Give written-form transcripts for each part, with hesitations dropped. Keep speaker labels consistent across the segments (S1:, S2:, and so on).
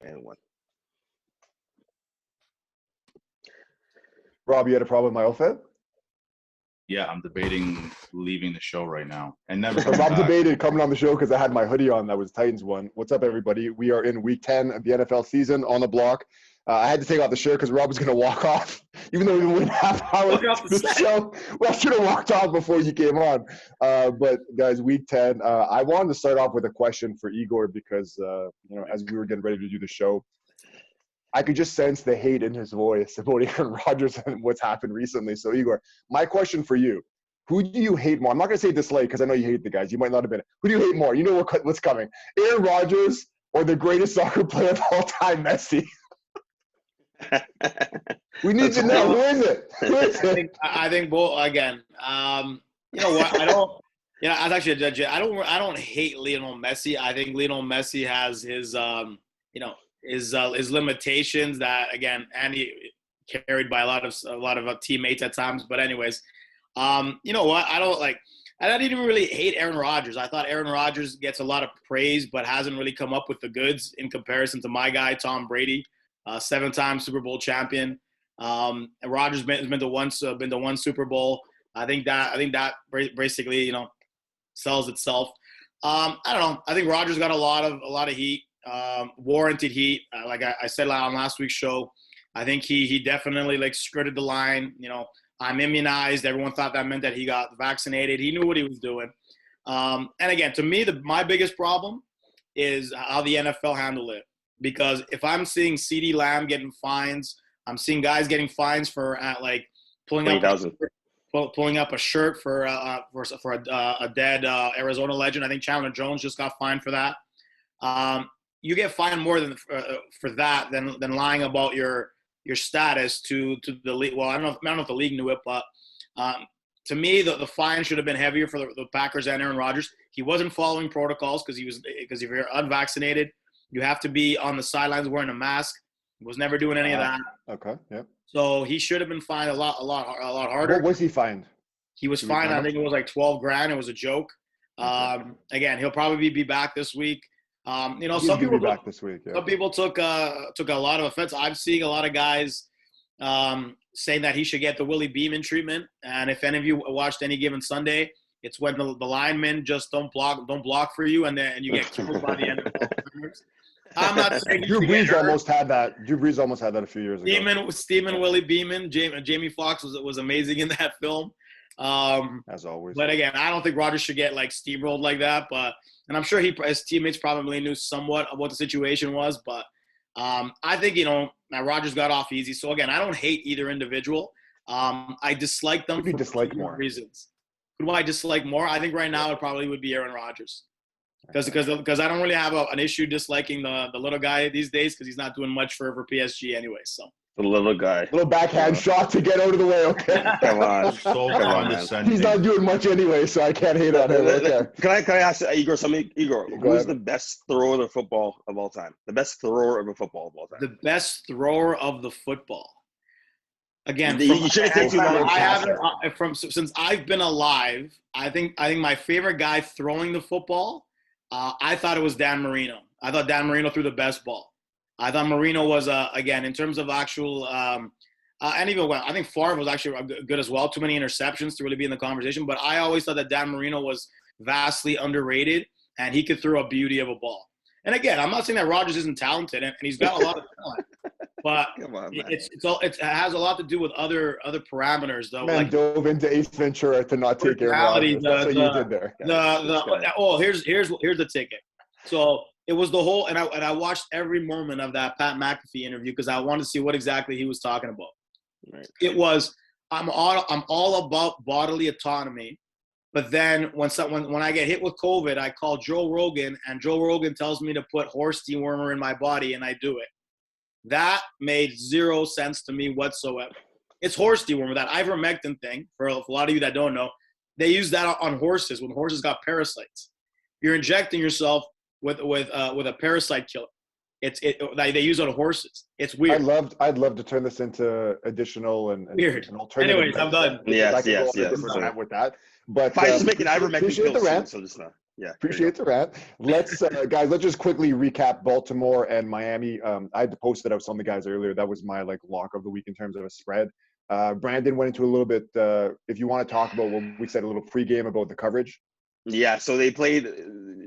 S1: and 1.
S2: Rob, you had a problem with my outfit?
S3: Yeah, I'm debating leaving the show right now and never
S2: So
S3: coming
S2: Rob
S3: back.
S2: debated coming on the show because I had my hoodie on that was Titans one. What's up, everybody? We are in week 10 of the NFL season on the block. I had to take off the shirt because Rob was going to walk off, even though we went half hour into the show. Well, I should have walked off before you came on. But guys, week 10. I wanted to start off with a question for Igor because as we were getting ready to do the show, I could just sense the hate in his voice about Aaron Rodgers and what's happened recently. So Igor, my question for you. Who do you hate more? I'm not going to say dislike because I know you hate the guys. You might not have been. Who do you hate more? You know what's coming. Aaron Rodgers or the greatest soccer player of all time, Messi? We need to know. Who is it?
S4: I think both, again. You know what? I don't – I was actually a judge. I don't hate Lionel Messi. I think Lionel Messi has his his limitations that, again, Andy carried by a lot of teammates at times. But anyways – you know what? I didn't really hate Aaron Rodgers. I thought Aaron Rodgers gets a lot of praise, but hasn't really come up with the goods in comparison to my guy, Tom Brady, 7-time Super Bowl champion. And Rodgers has been to one Super Bowl. I think that basically, sells itself. I don't know. I think Rodgers got a lot of heat, warranted heat. Like I said on last week's show, I think he definitely skirted the line, I'm immunized. Everyone thought that meant that he got vaccinated. He knew what he was doing. And again, to me, my biggest problem is how the NFL handled it. Because if I'm seeing CeeDee Lamb getting fines, I'm seeing guys getting fines for pulling up a shirt for a dead Arizona legend. I think Chandler Jones just got fined for that. You get fined more for that than lying about your status to the league. Well, I don't know if the league knew it, but to me, the fine should have been heavier for the Packers and Aaron Rodgers. He wasn't following protocols because if you're unvaccinated, you have to be on the sidelines wearing a mask. He was never doing any of that.
S2: Okay, yeah.
S4: So he should have been fined a lot harder.
S2: What was he fined?
S4: He was fined. I think it was like $12,000. It was a joke. Again, he'll probably be back this week. Some people
S2: back this week. Yeah.
S4: Some people took a lot of offense. I'm seeing a lot of guys saying that he should get the Willie Beeman treatment. And if any of you watched Any Given Sunday, it's when the linemen just don't block for you, and you get killed by the end of the I'm not saying
S2: Drew Brees almost had that. Drew Brees almost had that a few years ago.
S4: Steamin' Willie Beeman, Jamie Foxx was amazing in that film.
S2: As always.
S4: But again, I don't think Rodgers should get steamrolled like that. And I'm sure his teammates probably knew somewhat of what the situation was. But I think now Rodgers got off easy. So again, I don't hate either individual. I dislike them
S2: for dislike more
S4: reasons. Who do I dislike more? I think right now it probably would be Aaron Rodgers. Because I don't really have an issue disliking the little guy these days because he's not doing much for PSG anyway. So
S1: the little guy,
S2: little backhand shot to get out of the way. Okay,
S1: come on,
S3: so condescending.
S2: He's not doing much anyway, so I can't hate on him. Okay.
S1: Can I ask Igor something? Igor, who is the best thrower of football of all time? The best thrower of a football of all time.
S4: The best thrower of the football. Again, since I've been alive, I think my favorite guy throwing the football. I thought it was Dan Marino. I thought Dan Marino threw the best ball. I thought Marino was, again, in terms of actual and even I think Favre was actually good as well. Too many interceptions to really be in the conversation. But I always thought that Dan Marino was vastly underrated, and he could throw a beauty of a ball. And again, I'm not saying that Rodgers isn't talented, and he's got a lot of talent. But it has a lot to do with other parameters, though.
S2: Man dove into Ace Ventura to not take Aaron Rodgers. That's what you did there.
S4: Here's the ticket. So it was the whole, and I watched every moment of that Pat McAfee interview because I wanted to see what exactly he was talking about. Right. It was I'm all about bodily autonomy, but then when I get hit with COVID, I call Joe Rogan, and Joe Rogan tells me to put horse dewormer in my body, and I do it. That made zero sense to me whatsoever. It's horse dewormer, that ivermectin thing. For a lot of you that don't know, they use that on horses when horses got parasites. You're injecting yourself with a parasite killer. like they use on horses. It's weird.
S2: I'd love to turn this into additional and
S4: Weird.
S2: an alternative.
S4: Anyways, I'm done.
S1: Yes.
S2: Rant with that. But
S1: Fine, just make an ivermectin
S2: appreciate the
S1: pill
S2: rant.
S1: soon, so just yeah.
S2: Appreciate the rant. Let's guys, let's just quickly recap Baltimore and Miami. I had to post it. I was telling the guys earlier that was my lock of the week in terms of a spread. Brandon went into a little bit. If you want to talk about what we said a little pregame about the coverage.
S1: Yeah, so they played.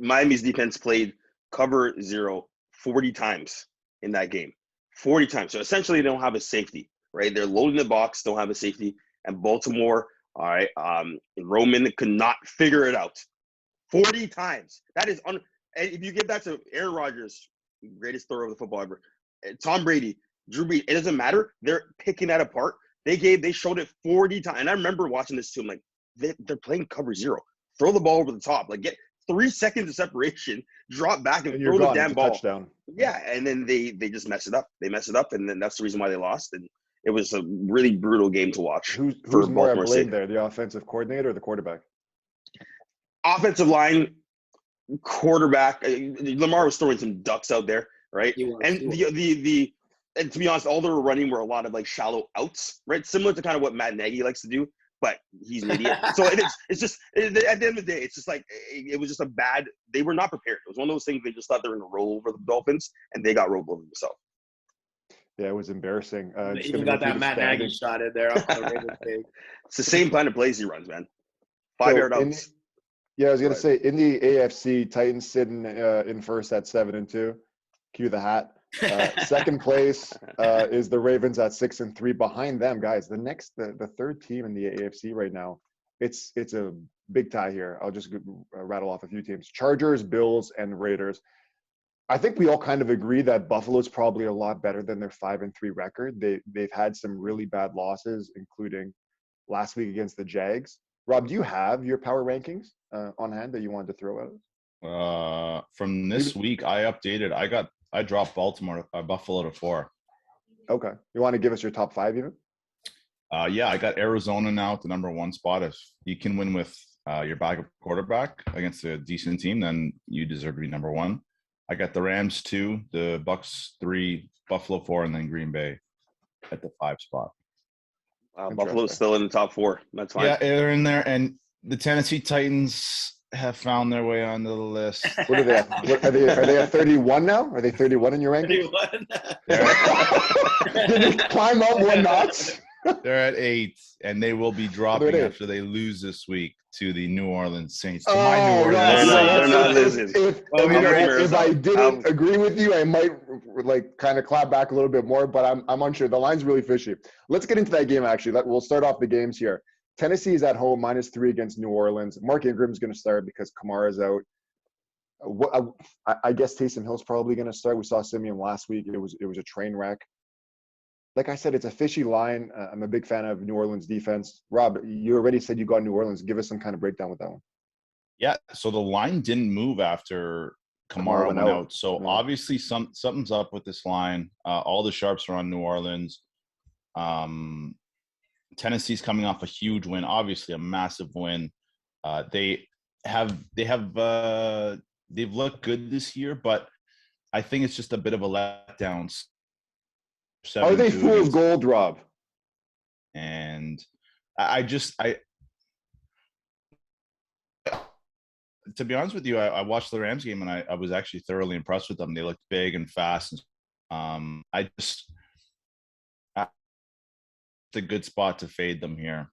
S1: Miami's defense played cover 0 40 times in that game. 40 times. So essentially, they don't have a safety, right? They're loading the box, don't have a safety, and Baltimore. All right, Roman could not figure it out. 40 times. That is if you give that to Aaron Rodgers, greatest thrower of the football ever, Tom Brady, Drew Brees, it doesn't matter. They're picking that apart. They showed it 40 times. And I remember watching this too. I'm like, they're playing cover 0. Throw the ball over the top. Like, get 3 seconds of separation, drop back and throw the damn ball.
S2: Touchdown.
S1: Yeah, and then they just mess it up. They mess it up, and then that's the reason why they lost. And it was a really brutal game to watch.
S2: Who's more at blame there, the offensive coordinator or the quarterback?
S1: Offensive line, quarterback. Lamar was throwing some ducks out there, right? And and to be honest, all they were running were a lot of shallow outs, right? Similar to kind of what Matt Nagy likes to do, but he's an idiot. So it's just at the end of the day, it's just it was just a bad. They were not prepared. It was one of those things they just thought they were going to roll over the Dolphins, and they got rolled over themselves.
S2: Yeah, it was embarrassing.
S4: Even got that Matt Nagy shot in there.
S1: It's the same kind of plays he runs, man. 5-yard outs.
S2: Yeah, I was going to say, in the AFC, Titans sitting in first at 7-2. Cue the hat. Second place is the Ravens at 6-3. Behind them, guys, the third team in the AFC right now, it's a big tie here. I'll just rattle off a few teams. Chargers, Bills, and Raiders. I think we all kind of agree that Buffalo's probably a lot better than their 5-3 record. They've had some really bad losses, including last week against the Jags. Rob, do you have your power rankings on hand that you wanted to throw out?
S3: From this week, I updated. I dropped Buffalo to 4.
S2: Okay. You want to give us your top 5 even?
S3: Yeah, I got Arizona now at the number 1 spot. If you can win with your backup quarterback against a decent team, then you deserve to be number 1. I got the Rams 2, the Bucks 3, Buffalo 4, and then Green Bay at the 5 spot.
S1: Buffalo's still in the top 4. That's fine.
S3: Yeah, they're in there, and the Tennessee Titans have found their way onto the list.
S2: What are they at? Are they at 31 now? Are they 31 in your ranking?
S4: 31.
S2: Did they climb up 1 notch?
S3: They're at 8, and they will be dropping after they lose this week to the New Orleans Saints. To my New Orleans
S1: They're not losing.
S2: If I didn't agree with you, I might kind of clap back a little bit more, but I'm unsure. The line's really fishy. Let's get into that game, actually. We'll start off the games here. Tennessee is at home, -3 against New Orleans. Mark Ingram's going to start because Kamara's out. I guess Taysom Hill's probably going to start. We saw Simeon last week. It was a train wreck. Like I said, it's a fishy line. I'm a big fan of New Orleans defense. Rob, you already said you got New Orleans. Give us some kind of breakdown with that one.
S3: Yeah, so the line didn't move after Kamara went out. So obviously something's up with this line. All the sharps are on New Orleans. Tennessee's coming off a huge win, obviously a massive win. They've looked good this year, but I think it's just a bit of a letdown.
S2: Are they full of gold, Rob?
S3: And I to be honest with you, I watched the Rams game and I was actually thoroughly impressed with them. They looked big and fast. It's a good spot to fade them here.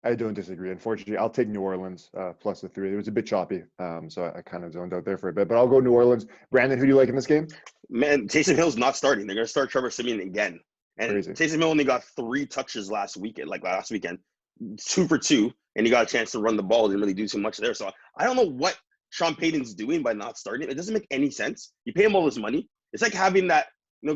S2: I don't disagree. Unfortunately, I'll take New Orleans plus the 3. It was a bit choppy, so I kind of zoned out there for a bit. But I'll go New Orleans. Brandon, who do you like in this game?
S1: Man, Taysom Hill's not starting. They're going to start Trevor Simeon again. And crazy. Taysom Hill only got 3 touches last weekend, 2 for 2, and he got a chance to run the ball. Didn't really do too much there. So I don't know what Sean Payton's doing by not starting. It doesn't make any sense. You pay him all this money. It's like having that,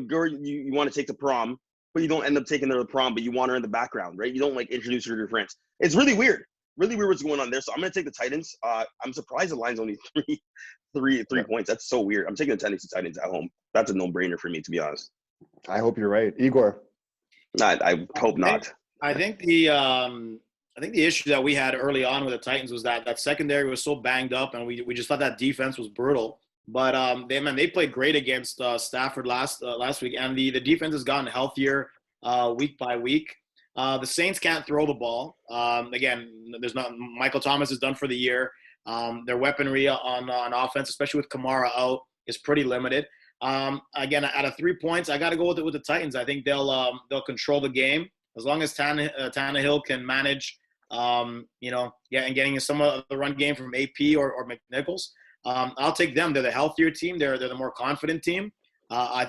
S1: girl you want to take to prom, but you don't end up taking her to the prom, but you want her in the background, right? You don't introduce her to your friends. It's really weird what's going on there. So I'm going to take the Titans. I'm surprised the line's only three points. That's so weird. I'm taking the Tennessee Titans at home. That's a no-brainer for me, to be honest.
S2: I hope you're right. Igor?
S1: I hope not.
S4: I think the issue that we had early on with the Titans was that secondary was so banged up, and we just thought that defense was brutal. But they played great against Stafford last week, and the defense has gotten healthier week by week. The Saints can't throw the ball. Again, there's not Michael Thomas is done for the year. Their weaponry on offense, especially with Kamara out, is pretty limited. Again, out of 3 points, I got to go with the Titans. I think they'll control the game as long as Tannehill can manage, and getting some of the run game from AP or McNichols. I'll take them. They're the healthier team. They're the more confident team. I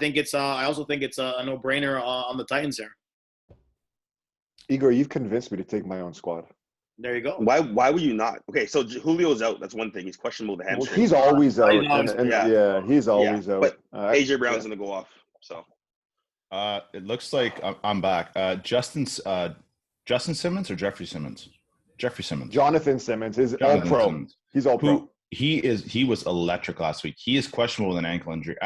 S4: also think it's a no-brainer on the Titans here.
S2: Igor, you've convinced me to take my own squad.
S4: There you go.
S1: Why would you not? Okay, so Julio's out. That's one thing. He's questionable with the hamstring.
S2: Well, he's always out. He's always out.
S1: But AJ Brown's going to go off. So
S3: it looks like I'm back. Justin Simmons or Jeffrey Simmons? Jeffrey Simmons.
S2: Jonathan Simmons is all pro.
S3: Simmons.
S2: He's all pro.
S3: He was electric last week. He is questionable with an ankle injury.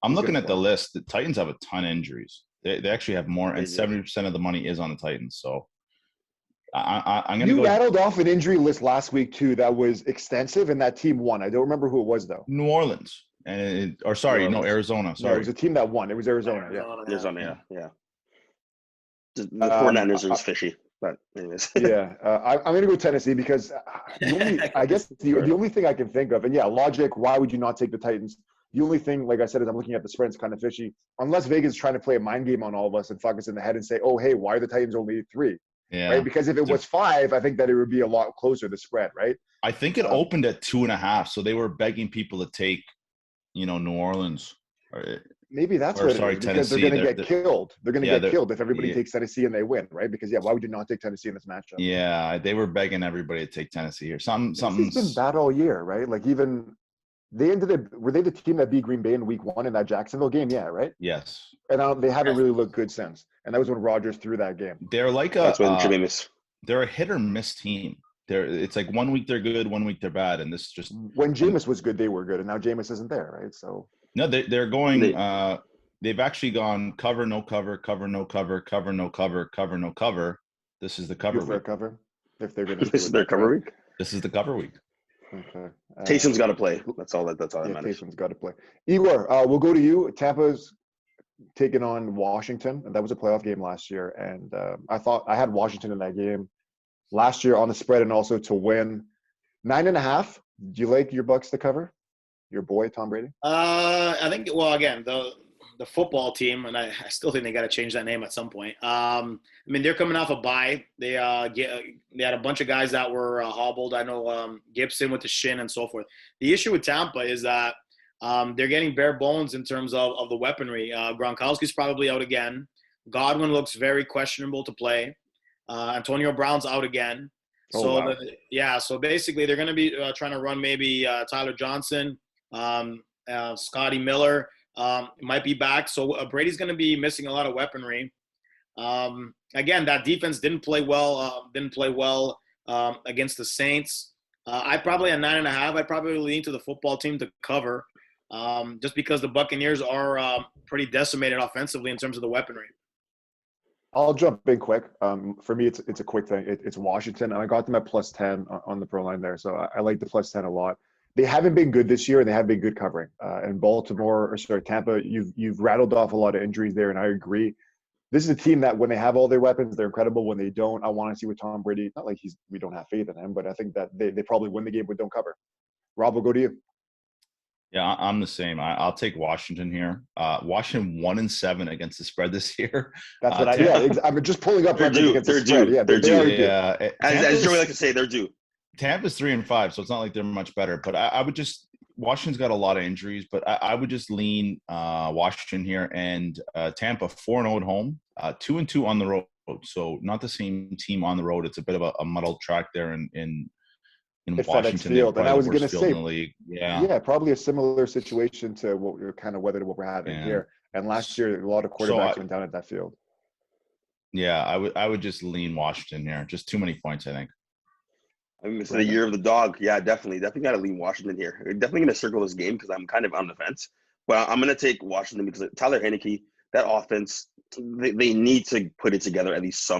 S3: I'm looking at the list. The Titans have a ton of injuries. They actually have more, and 70% of the money is on the Titans. So I'm going to go.
S2: You rattled off an injury list last week too that was extensive, and that team won. I don't remember who it was though.
S3: New Orleans, Arizona. Sorry,
S2: it was a team that won. It was Arizona.
S1: Arizona. Yeah. The 49ers are fishy, but anyways.
S2: I'm going to go Tennessee because the only thing I can think of, and logic. Why would you not take the Titans? The only thing, like I said, is I'm looking at the spreads kind of fishy. Unless Vegas is trying to play a mind game on all of us and fuck us in the head and say, oh, hey, why are the Titans only 3?
S3: Yeah.
S2: Right? Because if it was 5, I think that it would be a lot closer, the spread, right?
S3: I think it opened at 2.5, so they were begging people to take, New Orleans.
S2: Maybe that's what it is, because they're going to get killed. They're going to get killed if everybody takes Tennessee and they win, right? Because, why would you not take Tennessee in this matchup?
S3: Yeah, they were begging everybody to take Tennessee here. Something's
S2: been bad all year, right? Like even – were they the team that beat Green Bay in week 1 in that Jacksonville game? Yeah, right?
S3: Yes.
S2: And they haven't really looked good since. And that was when Rodgers threw that game.
S3: They're like
S1: that's when Jameis.
S3: They're a hit or miss team. It's like 1 week they're good, 1 week they're bad, and this just
S2: when Jameis was good, they were good, and now Jameis isn't there, right? So
S3: no, they're going. They've actually gone cover, no cover, cover, no cover, cover, no cover, cover, no cover. This is the cover week.
S2: Cover. If they're going to.
S1: This is their cover week.
S3: This is the cover week.
S2: Okay.
S1: Taysom's got to play. That's all that matters.
S2: Taysom's got to play. Igor, we'll go to you. Tampa's taking on Washington, and that was a playoff game last year. And I had Washington in that game last year on the spread and also to win 9.5. Do you like your Bucks to cover? Your boy Tom Brady?
S4: I think. Well, again, the football team, and I still think they got to change that name at some point. They're coming off a bye. They had a bunch of guys that were hobbled. I know Gibson with the shin and so forth. The issue with Tampa is that they're getting bare bones in terms of the weaponry. Gronkowski's probably out again. Godwin looks very questionable to play. Antonio Brown's out again. So basically they're going to be trying to run maybe Tyler Johnson, Scotty Miller. Might be back. So Brady's going to be missing a lot of weaponry. Again, that defense didn't play well against the Saints. I probably at 9.5. I probably lean to the football team to cover, just because the Buccaneers are pretty decimated offensively in terms of the weaponry.
S2: I'll jump in quick. For me, it's a quick thing. It's Washington, and I got them at +10 on the pro line there. So I like the +10 a lot. They haven't been good this year, and they have been good covering. And Tampa, you've rattled off a lot of injuries there, and I agree. This is a team that when they have all their weapons, they're incredible. When they don't, I want to see with Tom Brady. Not like we don't have faith in him, but I think that they probably win the game but don't cover. Rob, we'll go to you.
S3: Yeah, I'm the same. I'll take Washington here. Washington 1-7 against the spread this year.
S2: That's what I'm just pulling up.
S1: They're due.
S2: They're due. Yeah, they're due.
S3: Yeah,
S1: as Joey likes to say, they're due.
S3: Tampa's 3-5, so it's not like they're much better. But I would just Washington's got a lot of injuries, but I would just lean Washington here and Tampa 4-0 at home, 2-2 on the road. So not the same team on the road. It's a bit of a muddled track there in Washington.
S2: Field. And I was going to say,
S3: in the league.
S2: Yeah, probably a similar situation to what we're kind of what we're having here. And last year, a lot of quarterbacks went down at that field.
S3: Yeah, I would just lean Washington here. Just too many points, I think.
S1: I mean, it's the year of the dog. Yeah, definitely got to lean Washington here. We're definitely going to circle this game because I'm kind of on the fence. But I'm going to take Washington because Tyler Heineke, that offense, they need to put it together at least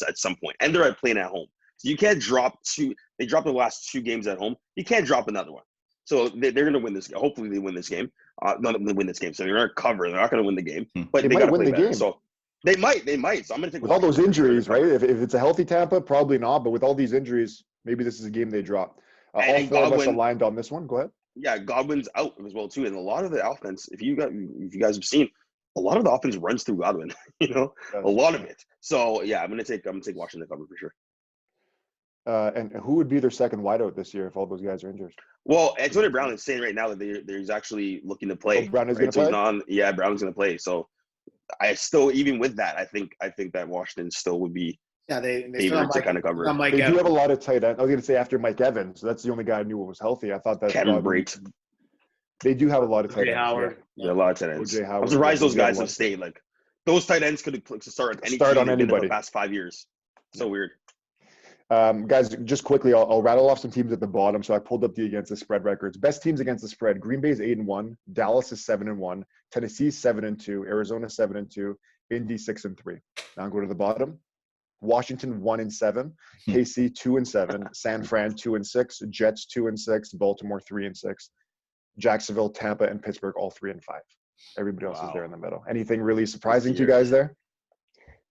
S1: at some point. And they're playing at home. So you can't drop two. They dropped the last 2 games at home. You can't drop another one. So they're going to win this. Hopefully, they win this game. Not they win this game. So they're going to cover. They're not going to win the game, but
S2: They
S1: they
S2: might
S1: got to
S2: win
S1: play
S2: the
S1: better.
S2: game.
S1: So they might. So I'm going to take
S2: with all those
S1: Washington for sure to
S2: injuries, right?
S1: cover.
S2: If it's a healthy Tampa, probably not. But with all these injuries, maybe this is a game they drop. All
S1: And
S2: four of us
S1: Godwin-
S2: aligned on this one. Go ahead.
S1: Yeah, Godwin's out as well too, and a lot of the offense. If you guys have seen, a lot of the offense runs through Godwin. A lot of it. So yeah, I'm gonna take Washington to cover for sure.
S2: And who would be their second wideout this year if all those guys are injured?
S1: Well, Antonio Brown is saying right now that he's actually looking to play.
S2: Oh, Brown is
S1: right?
S2: going to play?
S1: Yeah, Brown's going to play. So I still, even with that, I think that Washington still would be
S4: they
S1: favored to kind of cover.
S2: They do have a lot of tight ends. I was going to say after Mike Evans. So that's the only guy I knew was healthy. I thought that
S1: Kevin Brate.
S2: They do have a lot of tight ends.
S4: Howard.
S1: Yeah, a lot of tight ends.
S2: O.J. Howard.
S1: I'm surprised those
S2: Yeah,
S1: guys have stayed. Like those tight ends could start on any team
S2: on
S1: in
S2: anybody.
S1: the past 5 years. So weird.
S2: Guys, just quickly, I'll rattle off some teams at the bottom. So I pulled up the against the spread records. Best teams against the spread: Green Bay's 8-1, Dallas is 7-1, Tennessee's 7-2, Arizona 7-2, Indy 6-3. Now I'm going to the bottom. Washington 1-7, KC 2-7, San Fran 2-6, Jets 2-6, Baltimore 3-6, Jacksonville, Tampa, and Pittsburgh all 3-5. Everybody else is there in the middle. Anything really surprising to you guys there?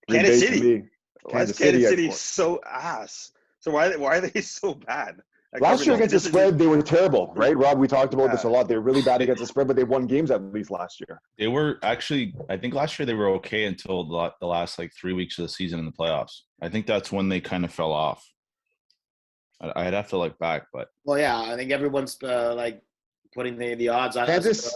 S1: Kansas City.
S2: Kansas
S1: City
S2: City
S1: so ass. So why are they so bad?
S2: Last year against the spread, they were terrible, right, Rob? We talked about this a lot. They were really bad against the spread, but they won games at least last year.
S3: They were actually, I think last year they were okay until the last 3 weeks of the season in the playoffs. I think that's when they kind of fell off. I'd have to look back, but.
S4: Well, yeah, I think everyone's putting the odds on
S2: Kansas.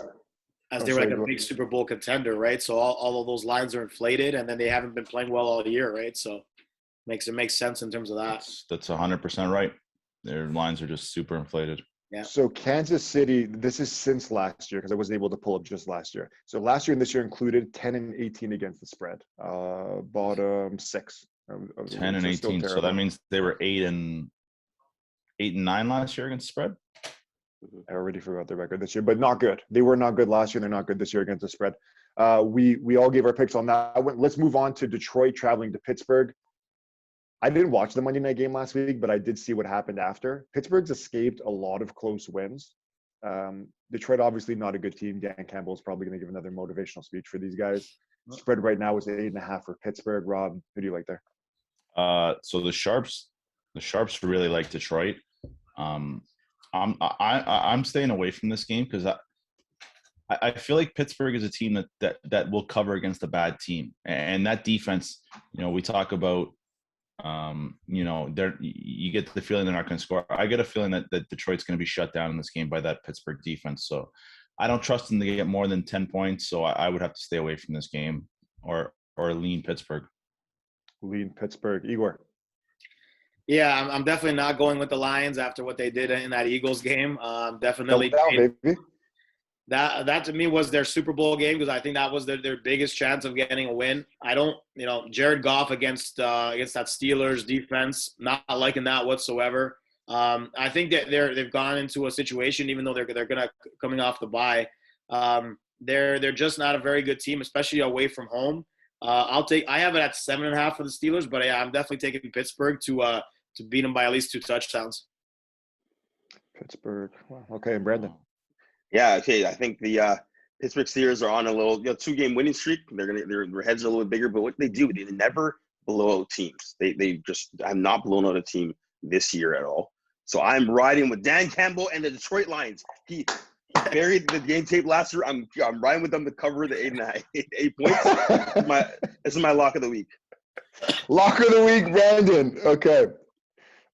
S4: as they were like a big Super Bowl contender, right? So all of those lines are inflated, and then they haven't been playing well all year, right? So it makes sense in terms of that.
S3: That's 100% right. Their lines are just super inflated.
S4: Yeah.
S2: So Kansas City, this is since last year because I wasn't able to pull up just last year. So last year and this year included 10-18 against the spread. Bottom 6.
S3: 10-18. So that means they were 8-9 last year against the spread.
S2: I already forgot their record this year, but not good. They were not good last year. They're not good this year against the spread. We all gave our picks on that. Let's move on to Detroit traveling to Pittsburgh. I didn't watch the Monday night game last week, but I did see what happened after. Pittsburgh's escaped a lot of close wins. Detroit, obviously not a good team. Dan Campbell is probably going to give another motivational speech for these guys. Spread right now is 8.5 for Pittsburgh. Rob, who do you like there?
S3: So the Sharps really like Detroit. I'm staying away from this game because I feel like Pittsburgh is a team that will cover against a bad team, and that defense. We talk about. You get the feeling they're not going to score. I get a feeling that Detroit's going to be shut down in this game by that Pittsburgh defense. So I don't trust them to get more than 10 points. So I would have to stay away from this game or lean Pittsburgh. Lean Pittsburgh.
S2: Igor.
S4: Yeah, I'm definitely not going with the Lions after what they did in that Eagles game. Definitely.
S2: Baby.
S4: That to me was their Super Bowl game because I think that was their biggest chance of getting a win. I don't, Jared Goff against that Steelers defense, not liking that whatsoever. I think that they've gone into a situation, even though they're gonna coming off the bye. They're just not a very good team, especially away from home. I have it at 7.5 for the Steelers, but yeah, I'm definitely taking Pittsburgh to beat them by at least 2 touchdowns.
S2: Pittsburgh. Wow. Okay, and Brandon.
S1: Yeah, okay. I think the Pittsburgh Steelers are on a little 2-game winning streak. Their heads are a little bit bigger, but what they do, they never blow out teams. They just have not blown out a team this year at all. So I'm riding with Dan Campbell and the Detroit Lions. He buried the game tape last year. I'm riding with them to cover the 8 points. This is my lock of the week.
S2: Lock of the week, Brandon. Okay.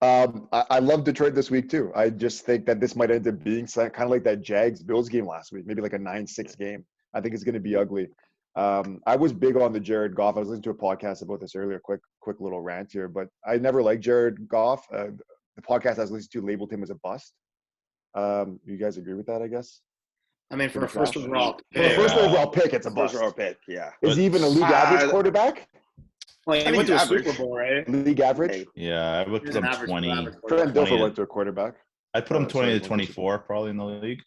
S2: I love Detroit this week too. I just think that this might end up being kind of like that Jags-Bills game last week, maybe like a 9-6 game. I think it's going to be ugly. I was big on the Jared Goff. I was listening to a podcast about this earlier. Quick little rant here, but I never liked Jared Goff. The podcast I was listening to labeled him as a bust. You guys agree with that? I guess.
S4: I mean, for a first overall
S2: pick, it's a bust.
S1: First overall pick, yeah.
S2: Is he even a league average quarterback?
S4: Well, he went to a Super Bowl, right?
S2: League average?
S3: Yeah, I would put him 20.
S2: Trent Dilfer went to a quarterback.
S3: I'd put him 20 to 24 probably in the league.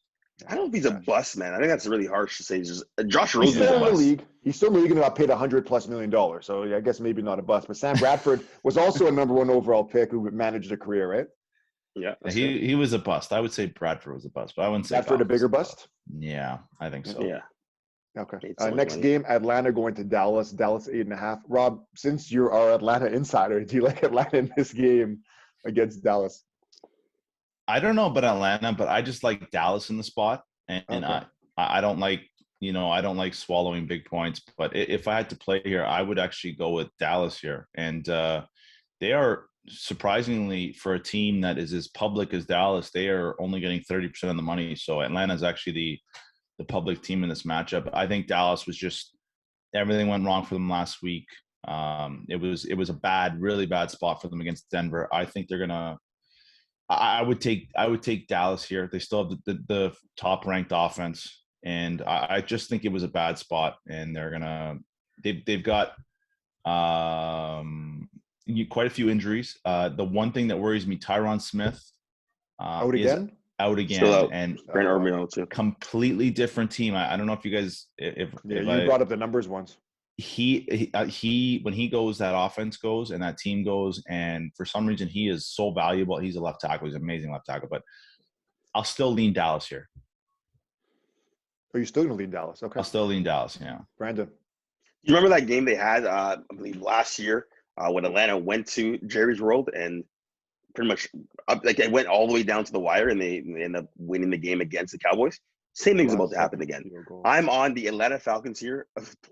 S1: I don't think he's a bust, man. I think that's really harsh to say. He's just Josh
S2: Rosen.
S1: Rosen's
S2: He's
S1: a bust.
S2: He's still in the league and got paid $100+ million. So I guess maybe not a bust. But Sam Bradford was also a number 1 overall pick who managed a career, right?
S1: Yeah, that's
S3: He was a bust. I would say Bradford was a bust, but I wouldn't say
S2: Bradford a
S3: Goff was
S2: bigger
S3: bust.
S2: bust?
S3: Yeah, I think so.
S1: yeah.
S2: Okay.
S1: It's so much
S2: Next
S1: money.
S2: game, Atlanta going to Dallas. Dallas 8.5. Rob, since you're our Atlanta insider, do you like Atlanta in this game against Dallas?
S3: I don't know about Atlanta, but I just like Dallas in the spot, and
S2: Okay.
S3: I don't like I don't like swallowing big points. But if I had to play here, I would actually go with Dallas here, and they are surprisingly for a team that is as public as Dallas, they are only getting 30% of the money. So Atlanta is actually the public team in this matchup. I think Dallas was just everything went wrong for them last week. It was a really bad spot for them against Denver. I think they're gonna. I would take Dallas here. They still have the top ranked offense, and I just think it was a bad spot, and they've got quite a few injuries. The one thing that worries me, Tyron Smith
S2: Out
S3: is
S2: again?
S3: out again,
S1: Still out.
S3: and
S1: Brent Urban out too.
S3: completely different team. I don't know if you guys
S2: Brought up the numbers once.
S3: he when he goes, that offense goes and that team goes, and for some reason he is so valuable. He's a left tackle. He's an amazing left tackle, but I'll still lean Dallas here.
S2: Are you still going to lead Dallas? Okay.
S3: I'll still lean Dallas. Yeah.
S2: Brandon.
S1: You remember that game they had, I believe, last year when Atlanta went to Jerry's World and pretty much they went all the way down to the wire and they ended up winning the game against the Cowboys. Same thing's about to happen again. I'm on the Atlanta Falcons here.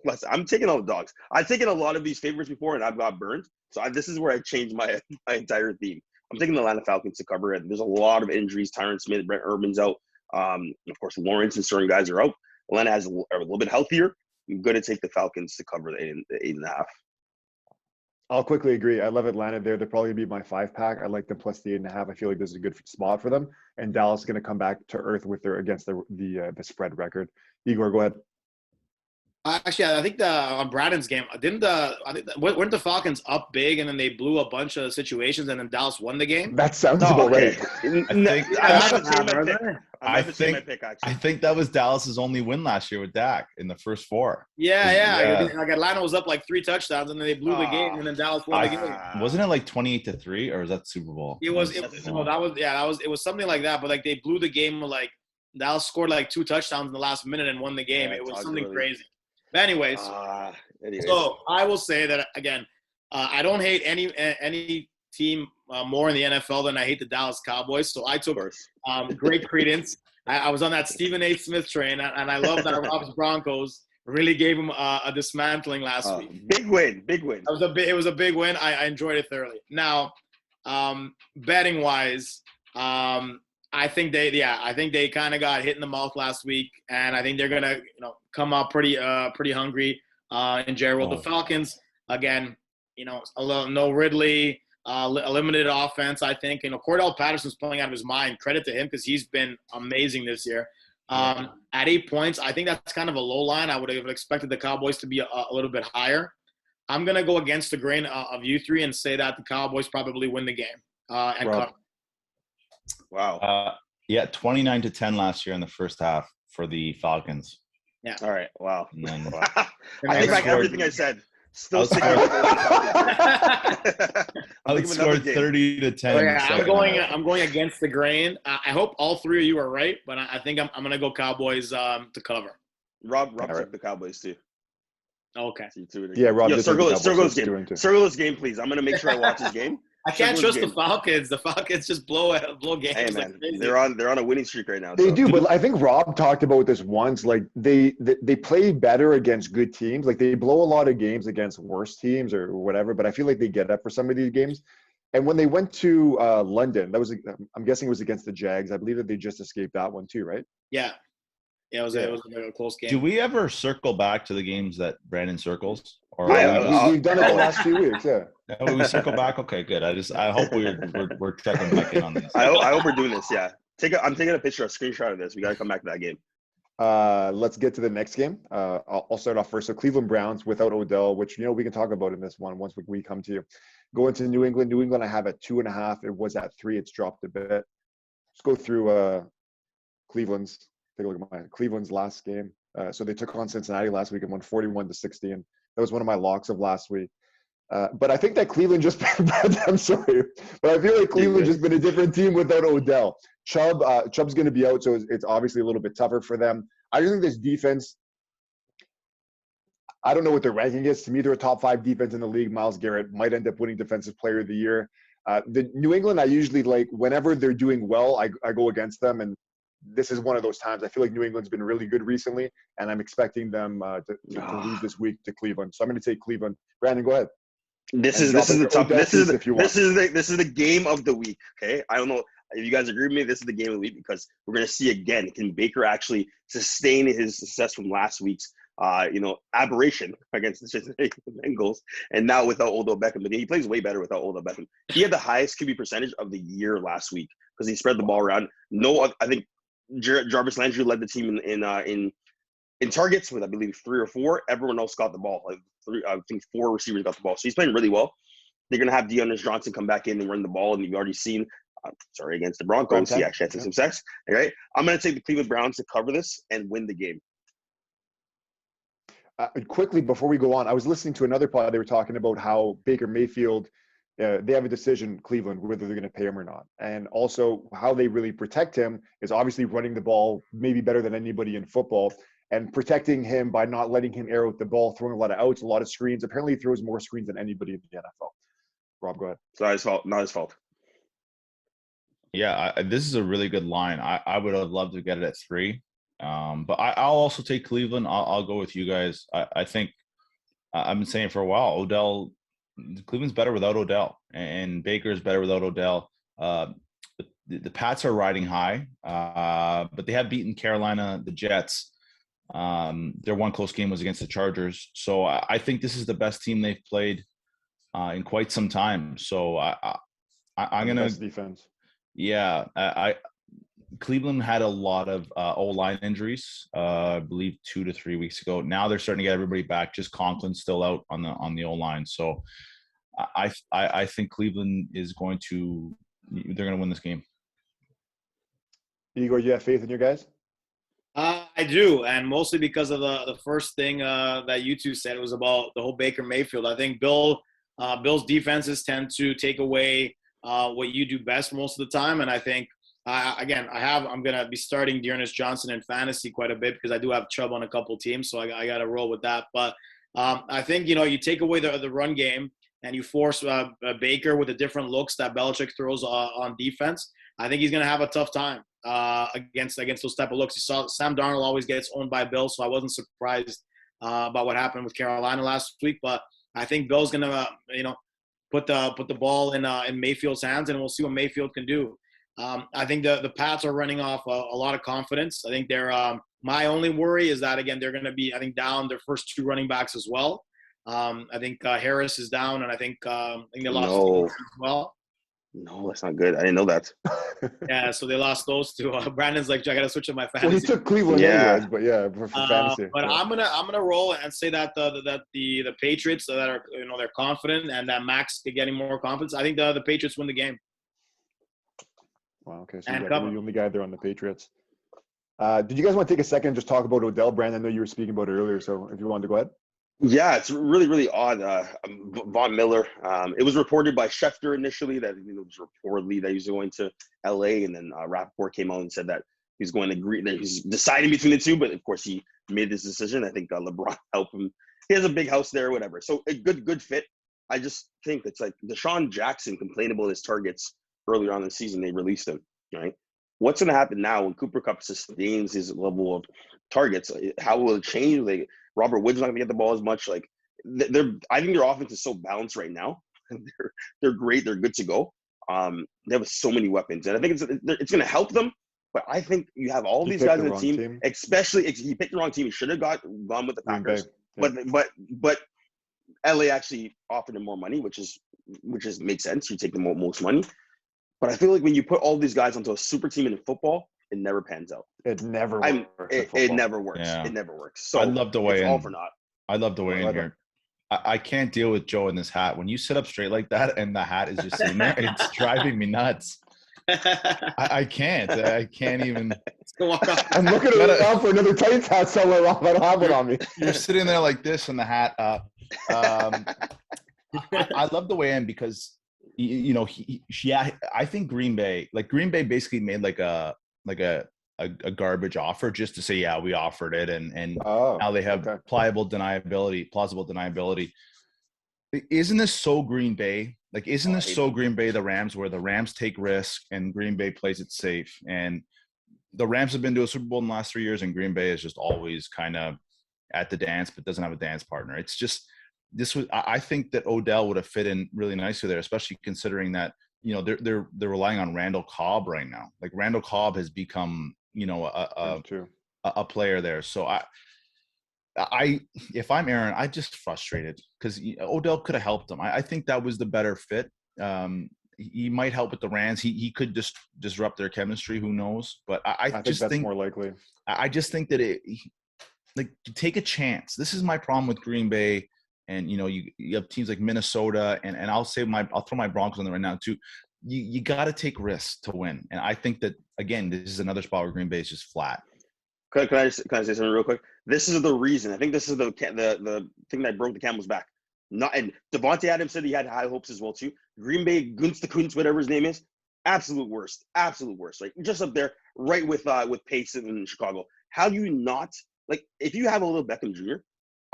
S1: Plus, I'm taking all the dogs. I've taken a lot of these favorites before and I've got burned. So this is where I changed my entire theme. I'm taking the Atlanta Falcons to cover it. There's a lot of injuries. Tyron Smith, Brent Urban's out. Of course, Lawrence and certain guys are out. Atlanta are a little bit healthier. I'm going to take the Falcons to cover the 8.5.
S2: I'll quickly agree. I love Atlanta there. They'll probably be my 5-pack. I like them plus the 8.5. I feel like this is a good spot for them. And Dallas is going to come back to earth with against the spread record. Igor, go ahead.
S4: Actually, I think on Braden's game, weren't the Falcons up big and then they blew a bunch of situations and then Dallas won the game?
S2: That sounds about right.
S3: I think that was Dallas's only win last year with Dak in the first 4.
S4: Yeah. Like Atlanta was up like 3 touchdowns and then they blew the game and then Dallas won the game.
S3: Wasn't it like 28-3 or was that Super Bowl?
S4: It was something like that. But like they blew the game. Like Dallas scored like 2 touchdowns in the last minute and won the game.
S1: Yeah,
S4: it was something crazy. But anyways,
S1: anyways,
S4: so I will say that again, I don't hate any team more in the NFL than I hate the Dallas Cowboys. So I took great credence. I was on that Stephen A. Smith train, and I love that Rob's Broncos really gave him a dismantling last week.
S1: Big win.
S4: It was a big win. I enjoyed it thoroughly. Now, betting wise, I think they kind of got hit in the mouth last week, and I think they're gonna come out pretty hungry in Jerry World. The Falcons again, no Ridley, a limited offense. I think Cordell Patterson's playing out of his mind. Credit to him because he's been amazing this year. At 8 points, I think that's kind of a low line. I would have expected the Cowboys to be a little bit higher. I'm gonna go against the grain of you three and say that the Cowboys probably win the game and cover.
S1: Wow.
S3: 29-10 last year in the first half for the Falcons.
S4: Yeah.
S1: All right. Wow.
S3: And then,
S1: I take back everything I said. Still sticking
S3: outscored 30-10.
S4: I'm going against the grain. I hope all 3 of you are right, but I think I'm going to go Cowboys to cover.
S1: Rob took the Cowboys too.
S4: Okay.
S2: Yeah, Rob.
S1: Circle this game, please. I'm going to make sure I watch this game.
S4: I can't trust the Falcons. The Falcons just blow games.
S1: Hey, man, they're on a winning streak right now.
S2: They do, but I think Rob talked about this once. Like they play better against good teams. Like they blow a lot of games against worse teams or whatever. But I feel like they get up for some of these games. And when they went to London, I'm guessing it was against the Jags. I believe that they just escaped that one too, right?
S4: Yeah. It was a close game.
S3: Do we ever circle back to the games that Brandon circles? Or
S2: we've done it the last few weeks. Yeah.
S3: We circle back. Okay, good. I hope we're checking back in on this.
S1: I hope we're doing this. Yeah. I'm taking a screenshot of this. We got to come back to that game.
S2: Let's get to the next game. I'll start off first. So Cleveland Browns without Odell, which we can talk about in this one once we come to you. Going to New England. New England I have at 2.5. It was at 3. It's dropped a bit. Let's go through Cleveland's. Take a look at Cleveland's last game. So they took on Cincinnati last week and won 41-60. And that was one of my locks of last week. But I think that Cleveland just – I'm sorry. But I feel like Cleveland just been a different team without Odell. Chubb's going to be out, so it's obviously a little bit tougher for them. I just think this defense – I don't know what their ranking is. To me, they're a top 5 defense in the league. Myles Garrett might end up winning Defensive Player of the Year. The New England, I usually like whenever they're doing well, I go against them, and this is one of those times. I feel like New England's been really good recently, and I'm expecting them to lose this week to Cleveland. So I'm going to take Cleveland. Brandon, go ahead.
S1: This is the game of the week. Okay, I don't know if you guys agree with me. This is the game of the week because we're going to see again, can Baker actually sustain his success from last week's aberration against the Cincinnati Bengals, and now without Odell Beckham. But he plays way better without Odell Beckham. He had the highest QB percentage of the year last week because he spread the ball around. I think Jarvis Landry led the team in targets with, I believe, 3 or 4. Everyone else got the ball. I think 4 receivers got the ball. So he's playing really well. They're going to have Dearness Johnson come back in and run the ball, and you've already seen against the Broncos, he actually had some success. All right, I'm going to take the Cleveland Browns to cover this and win the game.
S2: Quickly, before we go on, I was listening to another pod. They were talking about how Baker Mayfield, they have a decision, Cleveland, whether they're going to pay him or not. And also how they really protect him is obviously running the ball maybe better than anybody in football and protecting him by not letting him air out the ball, throwing a lot of outs, a lot of screens. Apparently he throws more screens than anybody in the NFL. Rob, go ahead.
S1: It's not his fault.
S3: Yeah, this is a really good line. I would have loved to get it at 3. But I'll also take Cleveland. I'll go with you guys. I think I've been saying for a while, Cleveland's better without Odell, and Baker's better without Odell. The Pats are riding high, but they have beaten Carolina, the Jets. Their one close game was against the Chargers. So I think this is the best team they've played in quite some time. So I'm going to –
S2: defense.
S3: Yeah, Cleveland had a lot of O-line injuries, I believe 2 to 3 weeks ago. Now they're starting to get everybody back. Just Conklin's still out on the O-line. So I think Cleveland is they're going to win this game.
S2: Igor, you have faith in your guys?
S4: I do, and mostly because of the first thing that you two said. It was about the whole Baker Mayfield. I think Bill's defenses tend to take away what you do best most of the time, and I think I'm going to be starting Dearness Johnson in fantasy quite a bit because I do have Chubb on a couple teams, so I got to roll with that. But I think, you take away the run game and you force Baker with the different looks that Belichick throws on defense. I think he's going to have a tough time against those type of looks. You saw Sam Darnold always gets owned by Bill, so I wasn't surprised about what happened with Carolina last week. But I think Bill's going to, put the ball in Mayfield's hands, and we'll see what Mayfield can do. I think the Pats are running off a lot of confidence. I think they're my only worry is that, again, they're going to be, I think, down their first 2 running backs as well. I think Harris is down, and I think they lost as well.
S1: No, that's not good. I didn't know that.
S4: Yeah, so they lost those 2. Brandon's like, I got to switch up my fantasy.
S2: Well, he took Cleveland anyways, but yeah, for fantasy.
S4: But yeah. I'm gonna roll and say that the Patriots that are they're confident, and that Max is getting more confidence. I think the Patriots win the game.
S2: Wow. Okay. So you're the only guy there on the Patriots. Did you guys want to take a second and just talk about Odell, Brandon? I know you were speaking about it earlier, so if you wanted to go ahead.
S1: Yeah, it's really, really odd. Von Miller. It was reported by Schefter initially that it was reportedly that he was going to LA, and then Rappaport came out and said that he's going to agree. That he's deciding between the 2, but of course he made this decision. I think LeBron helped him. He has a big house there, whatever. So a good fit. I just think it's like Deshaun Jackson complained about his targets earlier on in the season. They released him. Right. What's going to happen now when Cooper Kupp sustains his level of targets? How will it change? Robert Woods not going to get the ball as much. I think their offense is so balanced right now. They're great. They're good to go. They have so many weapons, and I think it's going to help them. But I think you have all these guys on the team, especially if he picked the wrong team. He should have gone with the Packers. Yeah. But LA actually offered him more money, which makes sense. You take the most money. But I feel like when you put all these guys onto a super team in football, it never pans out.
S2: It never works.
S1: It never works.
S3: Yeah.
S1: It never works. So
S3: I'd love to weigh in.
S1: All for naught.
S3: I'd love to weigh in here. I can't deal with Joe in this hat. When you sit up straight like that and the hat is just sitting there, it's driving me nuts. I can't. I can't even.
S2: I'm looking around for another Titans hat somewhere. I don't have it on me.
S3: You're sitting there like this and the hat up. I love the way in because I think Green Bay basically made like a garbage offer just to say, yeah, we offered it, and now they have plausible deniability. Isn't this so Green Bay? Like, isn't this so Green Bay, the Rams, where the Rams take risk and Green Bay plays it safe? And the Rams have been to a Super Bowl in the last 3 years, and Green Bay is just always kind of at the dance, but doesn't have a dance partner. It's just, I think that Odell would have fit in really nicely there, especially considering that, they're relying on Randall Cobb right now. Like, Randall Cobb has become, a player there. So if I'm Aaron, I'm just frustrated because Odell could have helped him. I think that was the better fit. He might help with the Rams. He could just disrupt their chemistry. Who knows? But I think that's
S2: more likely.
S3: I just think that take a chance. This is my problem with Green Bay. And, you have teams like Minnesota, and I'll throw my Broncos on there right now too. You got to take risks to win. And I think that, again, this is another spot where Green Bay is just flat.
S1: Can I say something real quick? This is the reason. I think this is the thing that broke the camel's back. And Devontae Adams said he had high hopes as well too. Green Bay, Kunst, whatever his name is, absolute worst. Like, just up there, right with Pace in Chicago. How do you not, like, if you have a little Beckham Jr.,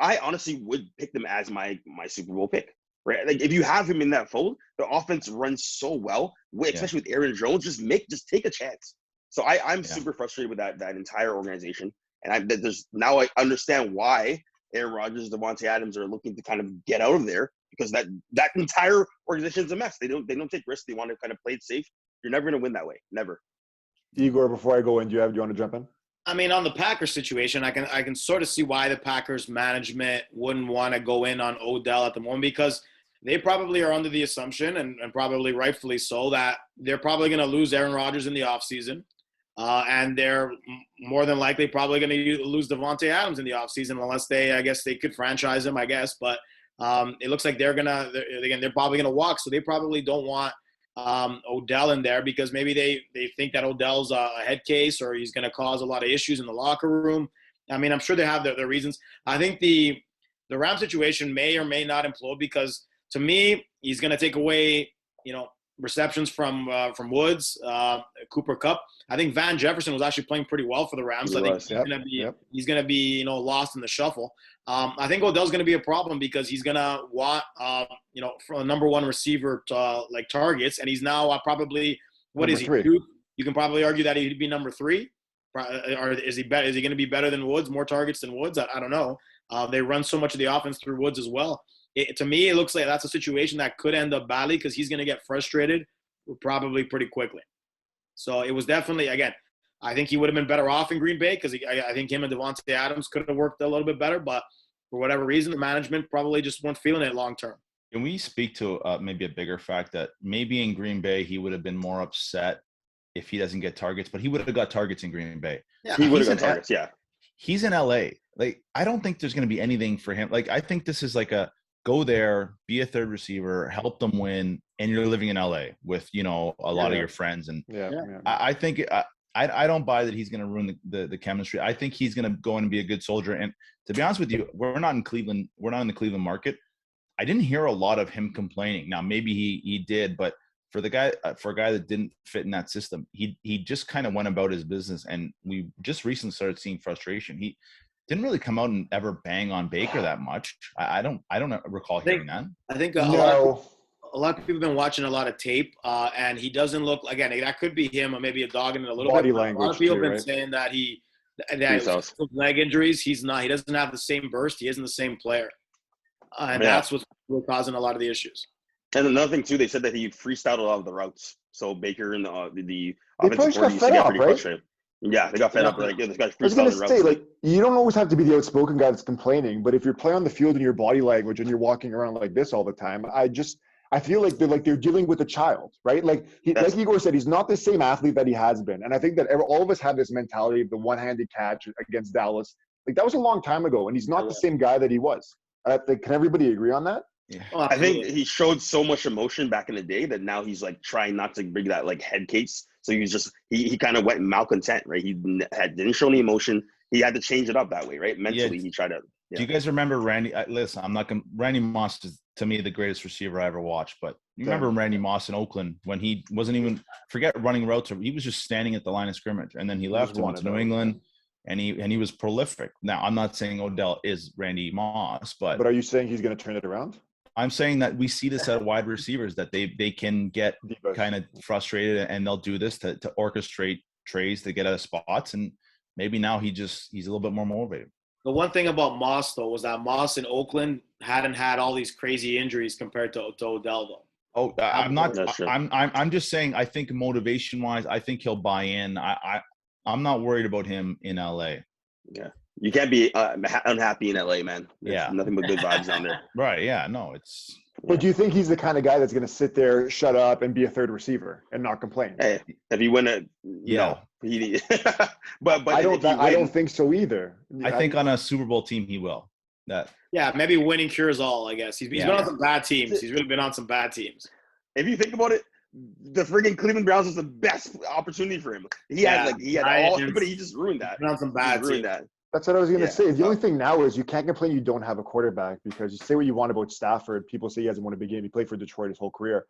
S1: I honestly would pick them as my Super Bowl pick, right? Like, if you have him in that fold, the offense runs so well, especially with Aaron Jones. Just take a chance. So I'm super frustrated with that entire organization, and now I understand why Aaron Rodgers, Devontae Adams are looking to kind of get out of there, because that entire organization is a mess. They don't take risks. They want to kind of play it safe. You're never going to win that way. Never.
S2: Igor, before I go in, do you want to jump in?
S4: I mean, on the Packers situation, I can sort of see why the Packers management wouldn't want to go in on Odell at the moment, because they probably are under the assumption, and probably rightfully so, that they're probably going to lose Aaron Rodgers in the offseason. And they're more than likely probably going to lose Devontae Adams in the offseason, unless they could franchise him, I guess. But it looks like they're probably going to walk. So they probably don't want Odell in there, because maybe they think that Odell's a head case, or he's going to cause a lot of issues in the locker room. I mean, I'm sure they have their reasons. I think the Rams situation may or may not implode, because to me, he's going to take away, receptions from Woods, Cooper Kupp. I think Van Jefferson was actually playing pretty well for the Rams. I think he's going to be lost in the shuffle. I think Odell's going to be a problem, because he's going to want for a number one receiver targets, and he's now probably is he? You can probably argue that he'd be number 3, or is he better? Is he going to be better than Woods? More targets than Woods? I don't know. They run so much of the offense through Woods as well. To me, it looks like that's a situation that could end up badly, because he's going to get frustrated probably pretty quickly. So it was definitely, again, I think he would have been better off in Green Bay, because I think him and Devontae Adams could have worked a little bit better. But for whatever reason, the management probably just weren't feeling it long term.
S3: Can we speak to maybe a bigger fact that maybe in Green Bay he would have been more upset if he doesn't get targets, but he would have got targets in Green Bay.
S1: Yeah, he would have got targets, yeah.
S3: He's in LA. Like, I don't think there's going to be anything for him. Like, I think this is like go there, be a third receiver, help them win, and you're living in LA with, a lot of your friends. And I think I don't buy that he's going to ruin the chemistry. I think he's going to go in and be a good soldier. And to be honest with you, we're not in Cleveland. We're not in the Cleveland market. I didn't hear a lot of him complaining. Now, maybe he did, but for a guy that didn't fit in that system, he just kind of went about his business. And we just recently started seeing frustration. He didn't really come out and ever bang on Baker that much. I don't recall hearing that.
S4: I think a lot of people have been watching a lot of tape, and he doesn't look, again, that could be him or maybe a dog in it a little
S2: body
S4: bit.
S2: Language,
S4: a lot of people have been
S2: right?
S4: saying that he leg injuries. He doesn't have the same burst. He isn't the same player, and that's what's causing a lot of the issues.
S1: And another thing too, they said that he freestyled a lot of the routes. So Baker and the
S2: offensive coordinator used to get pretty
S1: frustrated. Yeah, they got fed up. Like, this guy's freestyling.
S2: I was going to say, like, you don't always have to be the outspoken guy that's complaining, but if you're playing on the field in your body language and you're walking around like this all the time, I feel like they're dealing with a child, right? Like Igor said, he's not the same athlete that he has been. And I think that all of us have this mentality of the one-handed catch against Dallas. Like, that was a long time ago, and he's not the same guy that he was. Can everybody agree on that?
S3: Yeah.
S1: I think he showed so much emotion back in the day that now he's like trying not to bring that like head case. So he kind of went malcontent, right? He didn't show any emotion. he had to change it up that way, right? Mentally, he tried to. Yeah.
S3: Do you guys remember Randy? Listen, I'm not going. Randy Moss is to me the greatest receiver I ever watched. But you remember Randy Moss in Oakland when he wasn't even running routes. He was just standing at the line of scrimmage, and then he left and went to New England, and he was prolific. Now I'm not saying Odell is Randy Moss, but
S2: are you saying he's going to turn it around?
S3: I'm saying that we see this at wide receivers that they can get kind of frustrated and they'll do this to orchestrate trays to get out of spots, and maybe now he's a little bit more motivated.
S4: The one thing about Moss, though, was that Moss in Oakland hadn't had all these crazy injuries compared to Odell, though.
S3: Oh, I'm not. I'm just saying. I think motivation-wise, I think he'll buy in. I'm not worried about him in LA.
S1: Yeah, you can't be unhappy in LA, man. There's nothing but good vibes down there.
S3: Right? Yeah. No, it's.
S2: But do you think he's the kind of guy that's going to sit there, shut up, and be a third receiver and not complain?
S1: Hey, if you win it, no. But
S2: I don't think so either.
S3: I think on a Super Bowl team he will.
S4: Yeah, maybe winning cures all. I guess he's been on some bad teams. He's really been on some bad teams.
S1: If you think about it, the friggin' Cleveland Browns was the best opportunity for him. He had all, but he just ruined that.
S4: On some bad teams.
S2: That's what I was going to say. The only thing now is you can't complain you don't have a quarterback, because you say what you want about Stafford. People say he hasn't won a big game. He played for Detroit his whole career.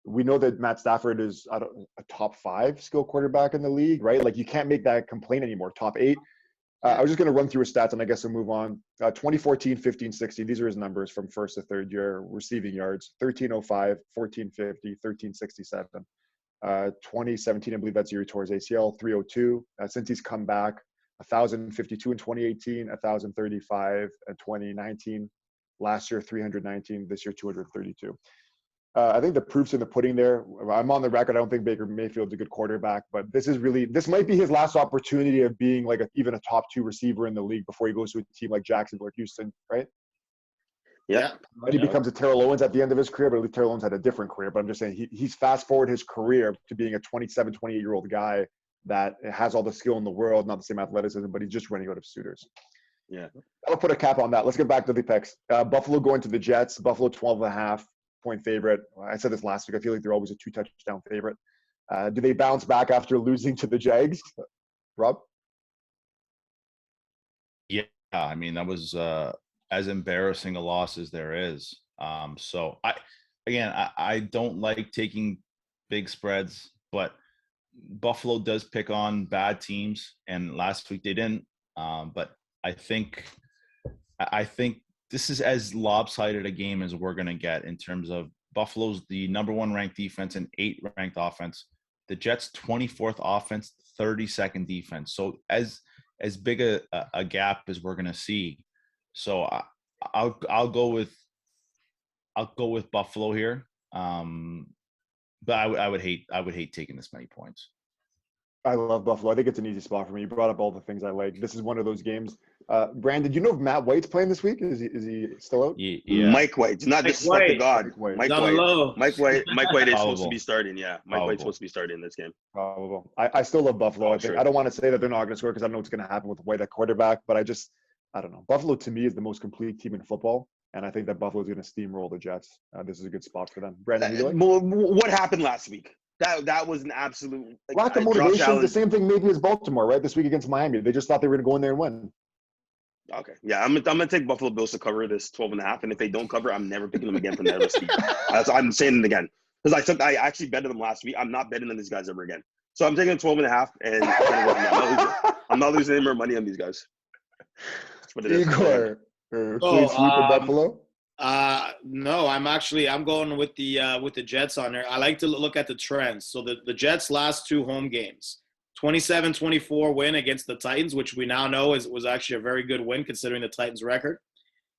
S2: We know that Matt Stafford is a top 5 skill quarterback in the league, right? Like, you can't make that complaint anymore. Top 8. I was just going to run through his stats, and I guess we'll move on. 2014, 15, 16. These are his numbers from first to third year. Receiving yards, 1305, 1450, 1367. 2017, I believe that's the year he tore his ACL, 302. Since he's come back, 1,052 in 2018, 1,035 in 2019. Last year, 319. This year, 232. I think the proof's in the pudding there. I'm on the record. I don't think Baker Mayfield's a good quarterback, but this might be his last opportunity of being like even a top 2 receiver in the league before he goes to a team like Jacksonville or Houston, right?
S1: Yeah.
S2: And he becomes a Terrell Owens at the end of his career, but at least Terrell Owens had a different career. But I'm just saying he's fast forward his career to being a 27, 28-year-old guy that has all the skill in the world, not the same athleticism, but he's just running out of suitors.
S1: Yeah.
S2: I'll put a cap on that. Let's get back to the picks. Buffalo going to the Jets. Buffalo 12.5-point favorite. I said this last week. I feel like they're always a 2-touchdown favorite. Do they bounce back after losing to the Jags? Rob?
S3: Yeah. I mean, that was as embarrassing a loss as there is. So I don't like taking big spreads, but Buffalo does pick on bad teams, and last week they didn't. But I think this is as lopsided a game as we're going to get in terms of Buffalo's the number 1 ranked defense and 8th ranked offense. The Jets 24th offense, 32nd defense. So as big a gap as we're going to see. So I'll go with Buffalo here. But I would hate taking this many points.
S2: I love Buffalo. I think it's an easy spot for me. You brought up all the things I like. This is one of those games. Brandon, do you know if Matt White's playing this week? Is he still out?
S3: Yeah.
S1: Mike White. Not disrespect to God. Mike White is supposed to be starting. Yeah. Mike White's supposed to be starting this game.
S2: Probable. I still love Buffalo. I don't want to say that they're not going to score because I don't know what's going to happen with White at quarterback, but I don't know. Buffalo to me is the most complete team in football. And I think that Buffalo is going to steamroll the Jets. This is a good spot for them. Brandon,
S1: what happened last week? That was an absolute
S2: lack of motivation. The same thing maybe as Baltimore, right? This week against Miami, they just thought they were going to go in there and win.
S1: Okay, yeah, I'm gonna take Buffalo Bills to cover this 12.5, and if they don't cover, I'm never picking them again from the rest of the year. I'm saying it again because I actually betted them last week. I'm not betting on these guys ever again. So I'm taking 12.5, and I'm not losing any more money on these guys. That's what it is.
S2: Igor, please sweep of Buffalo.
S4: No, I'm going with the Jets on there. I like to look at the trends. So the Jets' last 2 home games, 27-24 win against the Titans, which we now know was actually a very good win considering the Titans' record.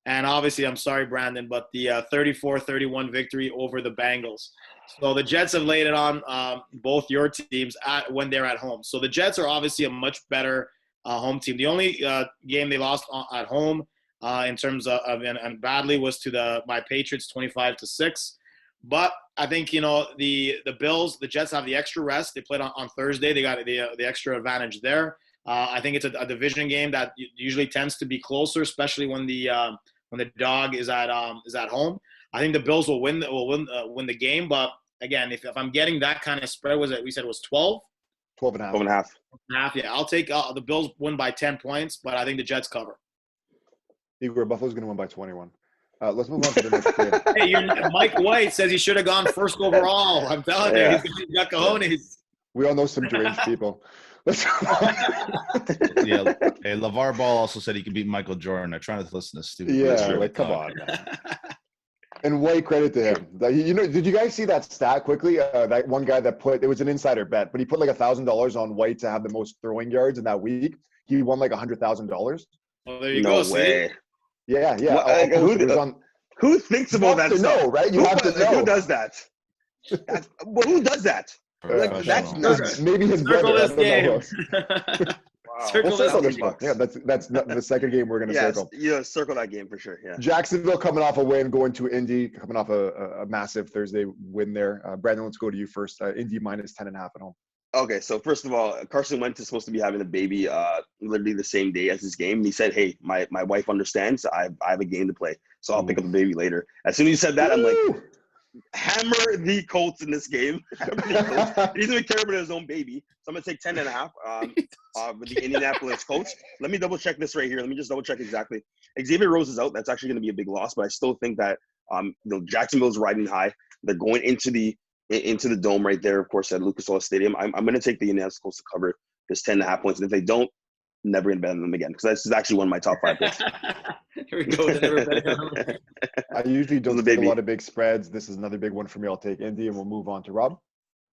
S4: And obviously, I'm sorry, Brandon, but the 34-31 victory over the Bengals. So the Jets have laid it on both your teams when they're at home. So the Jets are obviously a much better home team. The only game they lost at home in terms of and badly was to my Patriots 25-6. But I think the Bills, the Jets have the extra rest. They played on Thursday. They got the extra advantage there. I think it's a division game that usually tends to be closer, especially when the dog is at home. I think the Bills will win the game. But again, if I'm getting that kind of spread, we said it was 12.
S2: 12 and a half.
S1: 12 and a half.
S4: Half, yeah. I'll take the Bills win by 10 points, but I think the Jets cover.
S2: Igor, Buffalo's going to win by 21. Let's move on to the next game.
S4: Hey, Mike White says he should have gone first overall. I'm telling you, he's got cojones.
S2: We all know some deranged people.
S3: Yeah. Hey, LeVar Ball also said he could beat Michael Jordan. I'm trying to listen to stupid.
S2: Yeah, like, come on, man. And White, credit to him. You know, did you guys see that stat quickly? That one guy that it was an insider bet, but he put like $1,000 on White to have the most throwing yards in that week. He won like $100,000.
S4: Well, there you go.
S1: No way.
S2: Yeah.
S1: Who thinks about that stuff?
S2: Know, right? You have to know.
S1: Who does that? Who does that? Like, that's nuts.
S2: Maybe his
S4: Circle
S2: brother.
S4: this game.
S2: We'll circle this one. Yeah, that's the second game we're going to circle.
S1: Yeah, circle that game for sure. Yeah.
S2: Jacksonville coming off a win, going to Indy, coming off a massive Thursday win there. Brandon, let's go to you first. Indy minus 10.5 at home.
S1: Okay, so first of all, Carson Wentz is supposed to be having a baby literally the same day as his game. And he said, hey, my wife understands. I have a game to play, so I'll pick up the baby later. As soon as he said that, I'm like, hammer the Colts in this game. He doesn't even care about his own baby. So I'm going to take 10.5 with the Indianapolis Colts. Let me double-check this right here. Let me just double-check exactly. Xavier Rose is out. That's actually going to be a big loss, but I still think that Jacksonville's riding high. They're going into the dome right there, of course, at Lucas Oil Stadium. I'm going to take the Indianapolis Colts to cover this 10.5 points. And if they don't, never going to bet on them again, because this is actually one of my top 5 picks.
S4: Here we go. Never betting on them.
S2: I usually don't take a lot of big spreads. This is another big one for me. I'll take Indy, and we'll move on to Rob.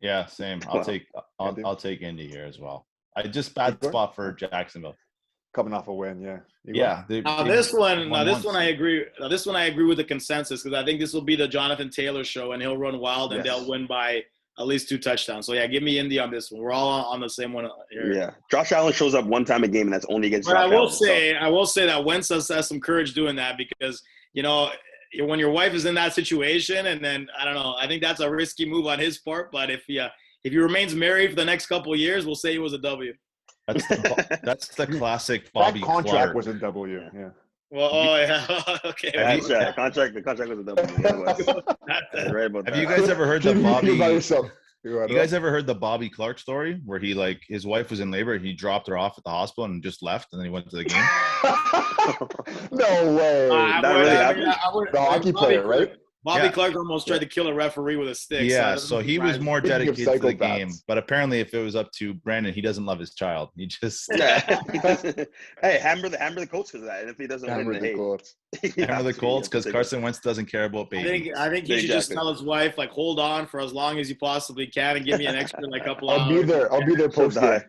S3: Yeah, same. I'll take Indy here as well. I just bad spot for Jacksonville.
S2: Coming off a win, yeah.
S3: Yeah.
S4: This one I agree. This one I agree with the consensus, because I think this will be the Jonathan Taylor show, and he'll run wild, and they'll win by at least 2 touchdowns. So yeah, give me Indy on this one. We're all on the same one here.
S1: Yeah, Josh Allen shows up one time a game, and that's only against.
S4: But I will say that Wentz has some courage doing that, because when your wife is in that situation, and then I don't know, I think that's a risky move on his part. But if he remains married for the next couple of years, we'll say he was a W.
S3: That's the classic Bobby
S2: That contract
S3: Clark.
S2: was a W, yeah.
S4: Well, okay.
S1: The contract was a W. Yeah, right about that.
S3: Have you guys ever heard the Bobby?
S2: By yourself.
S3: You guys ever heard the Bobby Clark story where he his wife was in labor and he dropped her off at the hospital and just left and then he went to the game?
S2: No way.
S1: That really happened.
S2: The hockey player, right?
S4: Bobby Clark almost tried to kill a referee with a stick.
S3: Yeah, so he was more dedicated to the game.
S2: psychopaths.
S3: But apparently, if it was up to Brandon, he doesn't love his child. He just
S1: Hey, hammer the Colts because of that. And if he doesn't
S2: Hammer
S1: win,
S2: the Colts.
S3: hammer the Colts because Carson Wentz doesn't care about babies.
S4: I think he should just tell his wife, hold on for as long as you possibly can and give me an extra couple
S2: I'll
S4: hours.
S2: I'll be there post game.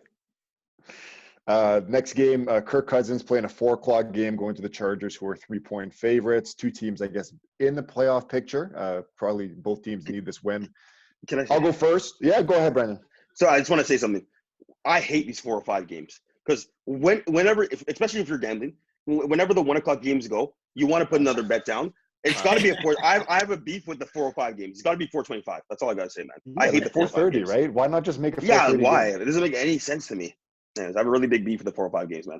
S2: Next game, Kirk Cousins playing a 4:00 game, going to the Chargers, who are 3-point favorites. 2 teams, I guess, in the playoff picture. Probably both teams need this win. I'll go first. Yeah, go ahead, Brandon.
S1: So I just want to say something. I hate these 4 or 5 games because whenever, especially if you're gambling, whenever the 1 o'clock games go, you want to put another bet down. It's got to be a 4. I have a beef with the 4 or 5 games. It's got to be 4:25. That's all I got to say, man.
S2: Yeah,
S1: I hate the
S2: 4:30, right? Why not just make a 4:30?
S1: Yeah, why?
S2: game?
S1: It doesn't make any sense to me. I have a really big beef with the 4 or 5 games, man.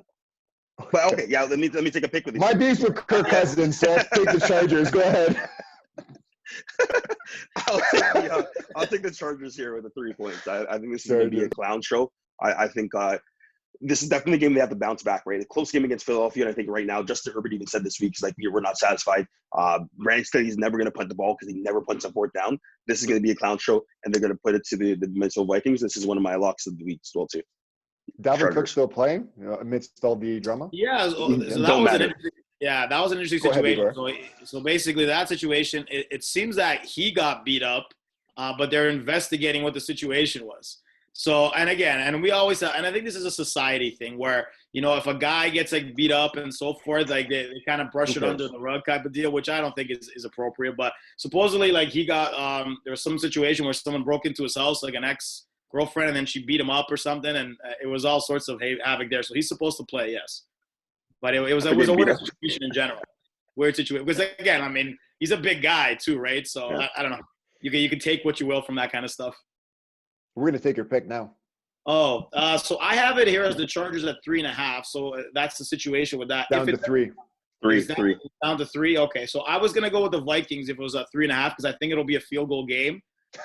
S1: But okay, yeah, let me take a pick with you.
S2: My beef's with Kirk Cousins, so I'll take the Chargers. Go ahead.
S1: I'll take the Chargers here with the 3 points. I think this is going to be a clown show. I think this is definitely a game they have to bounce back, right? A close game against Philadelphia, and I think right now, Justin Herbert even said this week, he's like, we're not satisfied. Brandon said he's never going to punt the ball because he never punts a 4th down. This is going to be a clown show, and they're going to put it to the Minnesota Vikings. This is one of my locks of the week as well, too.
S2: Dalvin Cook still playing amidst all the drama?
S4: Yeah, so that was an interesting situation. So basically, that situation, it seems that he got beat up, but they're investigating what the situation was. So, and we always, and I think this is a society thing where, if a guy gets beat up and so forth, they kind of brush it under the rug type of deal, which I don't think is appropriate. But supposedly, he got, there was some situation where someone broke into his house, an ex-girlfriend, and then she beat him up or something, and it was all sorts of havoc there. So he's supposed to play, yes. But it was a weird situation in general. Weird situation. Because, again, he's a big guy too, right? So, I don't know. You can take what you will from that kind of stuff.
S2: We're going to take your pick now.
S4: So I have it here as the Chargers at 3.5. So that's the situation with that.
S2: Down to 3.
S4: Down to 3. Okay. So I was going to go with the Vikings if it was at 3.5 because I think it'll be a field goal game.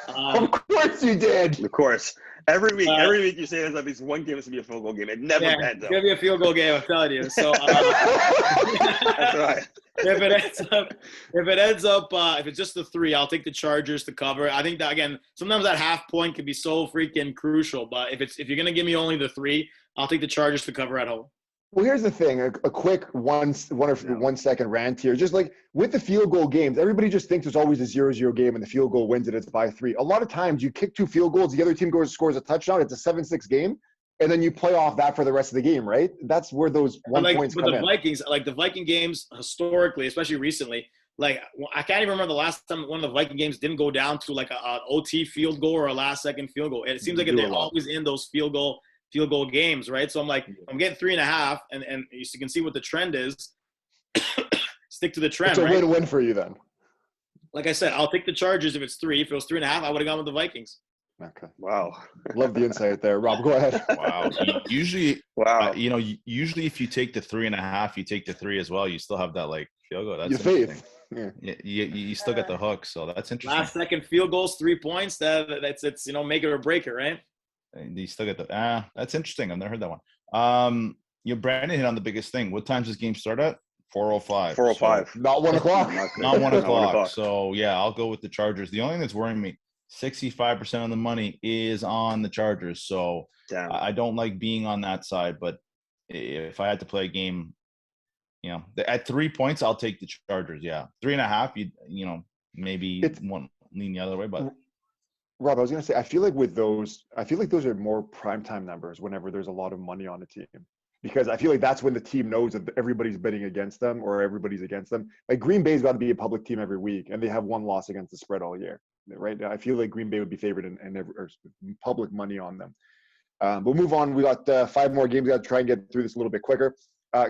S2: Of course you did.
S1: Of course. Every week you say there's at least one game is going to be a field goal game. It never
S4: Yeah,
S1: pans
S4: it's
S1: out.
S4: gonna be a field goal game. I'm telling you. So
S1: That's right.
S4: if it's just the 3, I'll take the Chargers to cover. I think that again, sometimes that half point can be so freaking crucial. But if you're gonna give me only the 3, I'll take the Chargers to cover at home.
S2: Well, here's the thing. A quick one second rant here. Just like with the field goal games, everybody just thinks there's always a 0-0 game and the field goal wins it. It's by 3. A lot of times you kick 2 field goals, the other team scores a touchdown. It's a 7-6 game, and then you play off that for the rest of the game, right? That's where those points come in.
S4: Vikings, like the Viking games historically, especially recently, like I can't even remember the last time one of the Viking games didn't go down to like an OT field goal or a last-second field goal. It seems like they're always in those field goal games, right? So I'm like, I'm getting 3.5, and you can see what the trend is. Stick to the trend.
S2: It's a win-win for you then.
S4: Like I said, I'll take the Chargers if it's 3. If it was 3.5, I would have gone with the Vikings.
S2: Okay.
S1: Wow.
S2: Love the insight there, Rob. Go ahead.
S3: Wow. Usually,
S1: Wow.
S3: Usually if you take the 3.5, you take the 3 as well. You still have that like field goal. That's
S2: your faith. Yeah.
S3: You still get the hook, so that's interesting.
S4: Last second field goals, 3 points. That's make it or break it, right?
S3: And you still get the that's interesting. I've never heard that one. Brandon hit on the biggest thing. What time does this game start at? 4:05.
S1: 4:05.
S3: So,
S2: Not 1 o'clock.
S3: not 1 o'clock. So yeah, I'll go with the Chargers. The only thing that's worrying me, 65% of the money is on the Chargers. So
S1: Damn.
S3: I don't like being on that side. But if I had to play a game, at 3 points, I'll take the Chargers. Yeah, 3.5. Maybe one lean the other way, but.
S2: Rob, I was going to say, I feel like those are more primetime numbers whenever there's a lot of money on the team. Because I feel like that's when the team knows that everybody's bidding against them or everybody's against them. Like Green Bay's got to be a public team every week, and they have 1 loss against the spread all year, right? I feel like Green Bay would be favored and public money on them. We'll move on. We got 5 more games. We got to try and get through this a little bit quicker.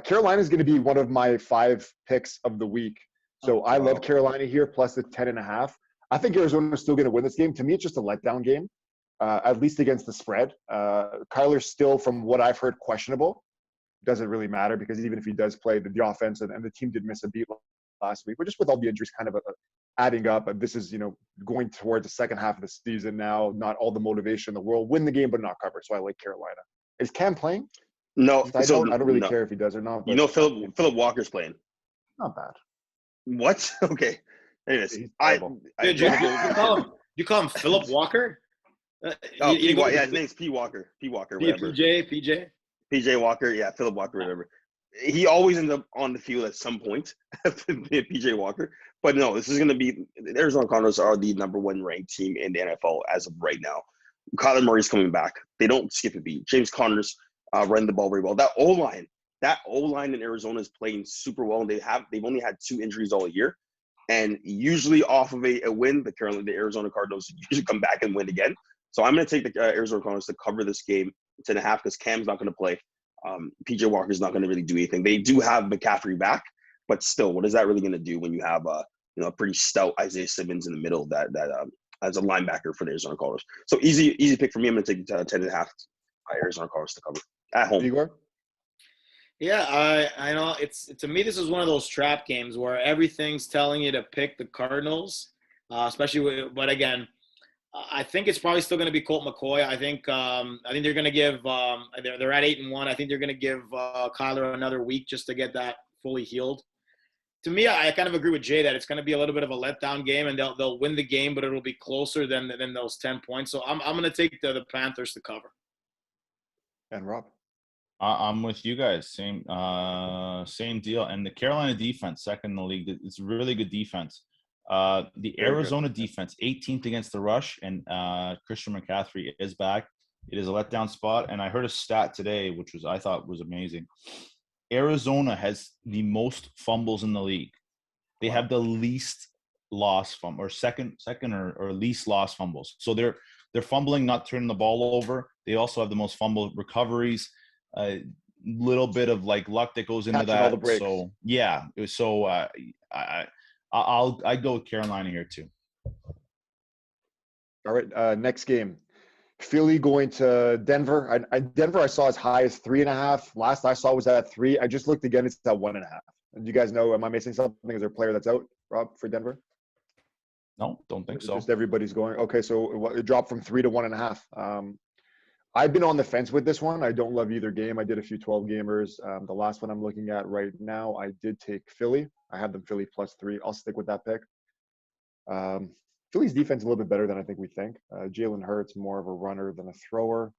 S2: Carolina is going to be one of my 5 picks of the week. So I love Carolina here, plus the 10.5. I think Arizona's still going to win this game. To me, it's just a letdown game, at least against the spread. Kyler's still, from what I've heard, questionable. Doesn't really matter because even if he does play, the offense and the team did miss a beat last week. But just with all the injuries kind of adding up, this is, going towards the second half of the season now. Not all the motivation in the world. Win the game, but not cover. So I like Carolina. Is Cam playing?
S1: No.
S2: I don't really care if he does or not. But
S1: Philip Walker's playing.
S2: Not bad.
S1: What? Okay. Anyways,
S4: you call him Philip Walker?
S1: His name's P. Walker. P. Walker, whatever. PJ Walker, yeah, Philip Walker, whatever. He always ends up on the field at some point, PJ Walker. But no, this is going to be – the Arizona Cardinals are the number 1 ranked team in the NFL as of right now. Kyler Murray's coming back. They don't skip a beat. James Conner's running the ball very well. That O-line in Arizona is playing super well. They've only had 2 injuries all year. And usually off of a win, the Arizona Cardinals usually come back and win again. So I'm going to take the Arizona Cardinals to cover this game 10.5 because Cam's not going to play. PJ Walker's not going to really do anything. They do have McCaffrey back, but still, what is that really going to do when you have a pretty stout Isaiah Simmons in the middle that as a linebacker for the Arizona Cardinals? So easy pick for me. I'm going to take 10.5 Arizona Cardinals to cover at home.
S2: Igor?
S4: Yeah, I know. To me, this is one of those trap games where everything's telling you to pick the Cardinals, but again, I think it's probably still going to be Colt McCoy. I think they're going to give they're at 8-1. I think they're going to give Kyler another week just to get that fully healed. To me, I kind of agree with Jay that it's going to be a little bit of a letdown game, and they'll win the game, but it'll be closer than those 10 points. So I'm going to take the Panthers to cover.
S2: And Rob?
S3: I'm with you guys. Same deal. And the Carolina defense, second in the league, it's a really good defense. The Arizona defense, 18th against the rush, and Christian McCaffrey is back. It is a letdown spot. And I heard a stat today, which I thought was amazing. Arizona has the most fumbles in the league. They have the least loss or second or least lost fumbles. So they're fumbling, not turning the ball over. They also have the most fumble recoveries. A little bit of like luck that goes into
S2: Catching
S3: that.
S2: all the breaks.
S3: So yeah. So I'd go with Carolina here too.
S2: All right. Next game. Philly going to Denver. Denver I saw as high as 3.5. Last I saw was at 3. I just looked again. It's at 1.5. And you guys know, am I missing something? Is there a player that's out, Rob, for Denver?
S3: No, don't think so.
S2: Just everybody's going. Okay, so it dropped from 3 to 1.5. I've been on the fence with this one. I don't love either game. I did a few 12 gamers. The last one I'm looking at right now, I did take Philly. I have them Philly +3. I'll stick with that pick. Philly's defense a little bit better than I think we think. Jalen Hurts more of a runner than a thrower.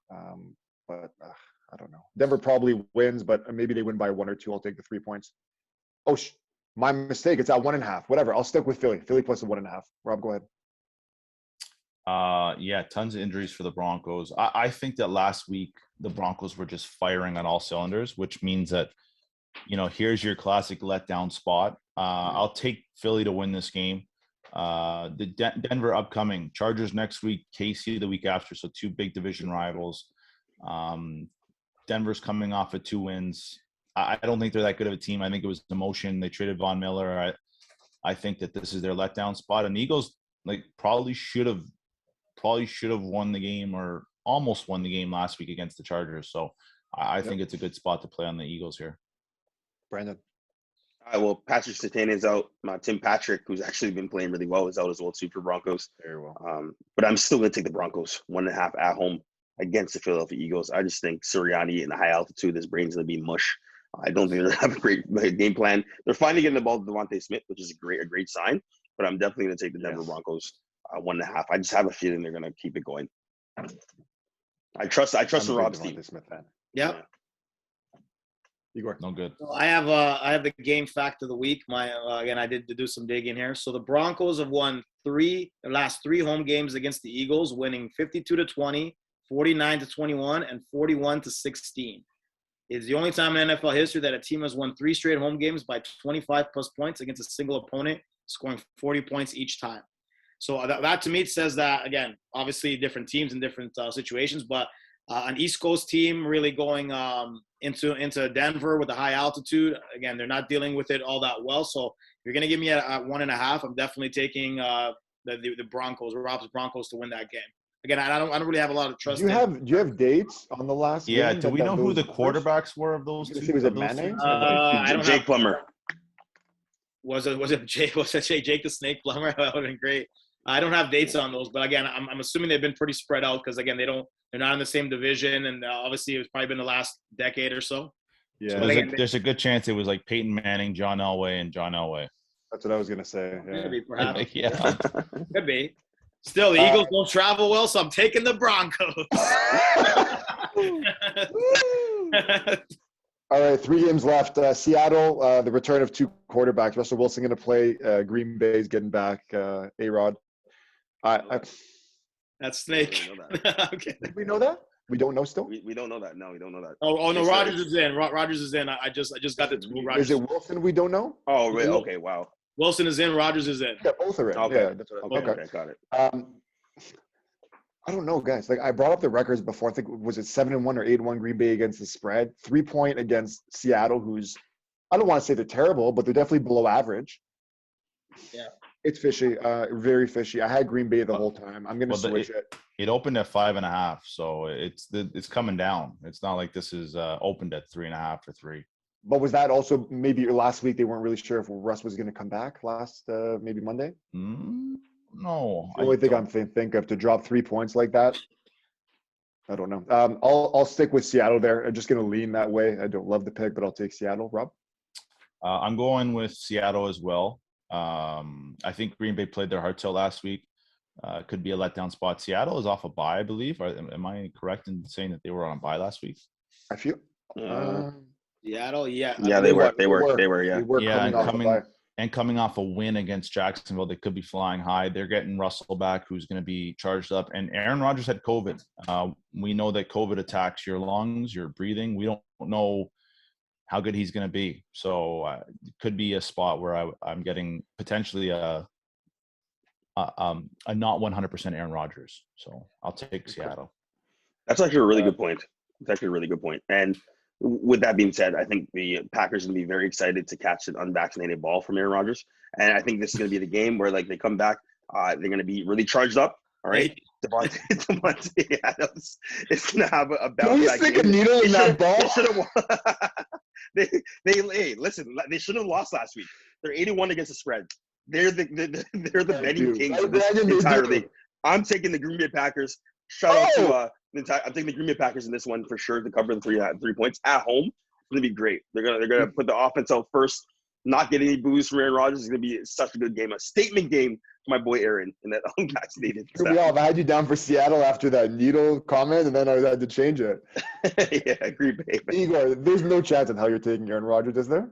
S2: But I don't know. Denver probably wins, but maybe they win by 1 or 2. I'll take the 3 points. Oh, my mistake. It's at 1.5. Whatever. I'll stick with Philly. Philly plus the 1.5. Rob, go ahead.
S3: Yeah, tons of injuries for the Broncos. I think that last week the Broncos were just firing on all cylinders, which means that, here's your classic letdown spot. I'll take Philly to win this game. The Denver upcoming Chargers next week, KC the week after, so 2 big division rivals. Denver's coming off of 2 wins. I don't think they're that good of a team. I think it was emotion. They traded Von Miller. I think that this is their letdown spot. And the Eagles probably should have won the game or almost won the game last week against the Chargers. So I think it's a good spot to play on the Eagles here.
S2: Brandon.
S1: All right, well, Patrick Surtain is out. Tim Patrick, who's actually been playing really well, is out as well too for Broncos.
S2: Very well.
S1: But I'm still going to take the Broncos 1.5 at home against the Philadelphia Eagles. I just think Sirianni in the high altitude, his brain's going to be mush. I don't think they're going to have a great game plan. They're finally getting the ball to Devontae Smith, which is a great sign. But I'm definitely going to take the Denver Broncos 1.5. I just have a feeling they're going to keep it going. I trust the Rob's team.
S2: Smith fan.
S4: Yeah.
S2: Igor.
S3: No good.
S4: So I have the game fact of the week. Again, I did do some digging here. So the Broncos have won the last 3 home games against the Eagles, winning 52-20, 49-21, and 41-16. It's the only time in NFL history that a team has won 3 straight home games by 25 plus points against a single opponent, scoring 40 points each time. So that to me says that, again, obviously different teams in different situations, but an East Coast team really going into Denver with a high altitude. Again, they're not dealing with it all that well. So if you're going to give me at 1.5, I'm definitely taking the Broncos, Rob's Broncos, to win that game. Again, I don't really have a lot of trust.
S2: Do you have dates on the last game?
S3: Yeah, do we know who the quarterbacks were of those two?
S2: Was it Manning?
S4: I don't
S1: Jake Plummer.
S4: Was it Jake the Snake Plummer? That would have been great. I don't have dates on those, but again, I'm assuming they've been pretty spread out because, again, they're not in the same division, and obviously it's probably been the last decade or so.
S2: Yeah,
S3: so there's a good chance it was like Peyton Manning, John Elway, and John Elway.
S2: That's what I was gonna say. Yeah.
S4: Maybe, perhaps.
S3: Yeah.
S4: Could be. Still, the Eagles don't travel well, so I'm taking the Broncos.
S2: All right, 3 games left. Seattle, the return of 2 quarterbacks. Russell Wilson going to play. Green Bay's getting back. A-Rod.
S4: That's Snake.
S2: Okay. Did we know that? We don't know still?
S1: We don't know that. No, we don't know that.
S4: Oh no, Rodgers is in. Rodgers is in. I just got the two.
S2: Is it Wilson we don't know?
S1: Oh, really? Okay, wow.
S4: Wilson is in. Rodgers is in.
S2: Yeah, both are in.
S1: Okay.
S2: Yeah, that's what
S1: Okay, got it.
S2: I don't know, guys. I brought up the records before. I think, was it 7-1 or 8-1 Green Bay against the spread? 3-point against Seattle, who's, I don't want to say they're terrible, but they're definitely below average.
S4: Yeah.
S2: It's fishy, very fishy. I had Green Bay the whole time. I'm going to switch it.
S3: It opened at 5.5, so it's coming down. It's not like this is opened at 3.5 or 3.
S2: But was that also maybe last week they weren't really sure if Russ was going to come back maybe Monday?
S3: No.
S2: The only thing I'm think of to drop 3 points like that. I don't know. I'll stick with Seattle there. I'm just going to lean that way. I don't love the pick, but I'll take Seattle. Rob?
S3: I'm going with Seattle as well. I think Green Bay played their hearts out last week. Could be a letdown spot. Seattle is off a bye, I believe. Am I correct in saying that they were on a bye last week?
S2: I feel.
S4: Seattle, yeah.
S1: Yeah, they were. Yeah.
S3: Coming off a win against Jacksonville, they could be flying high. They're getting Russell back, who's going to be charged up. And Aaron Rodgers had COVID. We know that COVID attacks your lungs, your breathing. We don't know how good he's going to be. So it could be a spot where I'm getting potentially a not 100% Aaron Rodgers. So I'll take Seattle.
S1: That's actually a really good point. And with that being said, I think the Packers are going to be very excited to catch an unvaccinated ball from Aaron Rodgers. And I think this is going to be the game where, they come back. They're going to be really charged up. All right. Devontae Adams is going to have a bounce.
S2: Don't you stick a needle in that ball?
S1: Hey, listen, they should have lost last week. They're 81 against the spread. They're the
S2: They
S1: betting
S2: do.
S1: kings
S2: I
S1: of this
S2: imagine they
S1: entire
S2: do.
S1: league. I'm taking the Green Bay Packers. Shout out to
S2: Oh!
S1: I'm taking the Green Bay Packers in this one for sure to cover the 3 points at home. It's gonna be great. They're gonna put the offense out first, not get any boos from Aaron Rodgers. It's gonna be such a good game, a statement game for my boy Aaron in that unvaccinated
S2: Here we
S1: staff.
S2: all. I had you down for Seattle after that needle comment, and then I had to change it.
S1: Yeah, Green Bay. Man.
S2: Igor, there's no chance in hell you're taking Aaron Rodgers, is there?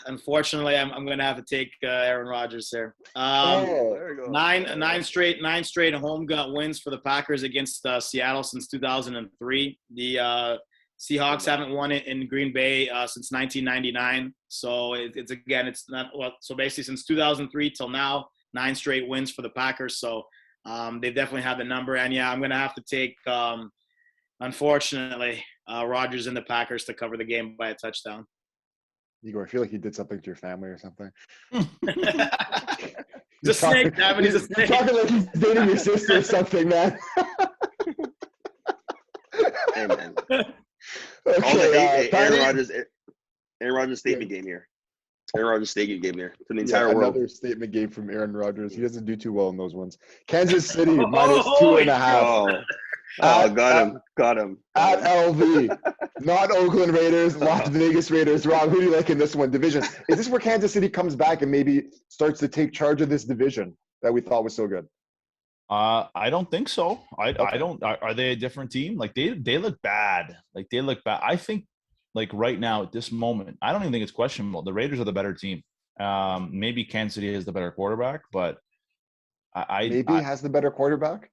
S4: Unfortunately, I'm going to have to take Aaron Rodgers there.
S1: There we go.
S4: Nine straight home wins for the Packers against Seattle since 2003. The Seahawks haven't won it in Green Bay since 1999. So it's not so basically since 2003 till now, 9 straight wins for the Packers. So they definitely have the number. And yeah, I'm going to have to take, unfortunately, Rodgers and the Packers to cover the game by a touchdown.
S2: Igor, I feel like he did something to your family or something.
S4: He's a snake, damn it, he's a snake.
S2: You're talking like he's dating your sister or something, man.
S1: Hey, man.
S2: Okay,
S1: Aaron Rodgers statement game here. Aaron Rodgers statement game here for the entire world.
S2: Another statement game from Aaron Rodgers. He doesn't do too well in those ones. Kansas City minus 2.5.
S1: Got him.
S2: At LV, not Oakland Raiders, Las Vegas Raiders. Rob, who do you like in this one? Division. Is this where Kansas City comes back and maybe starts to take charge of this division that we thought was so good?
S3: I don't think so. I don't. Are they a different team? Like they look bad. Like they look bad. I think like right now at this moment, I don't even think it's questionable. The Raiders are the better team. Maybe Kansas City is the better quarterback, but
S2: Maybe has the better quarterback.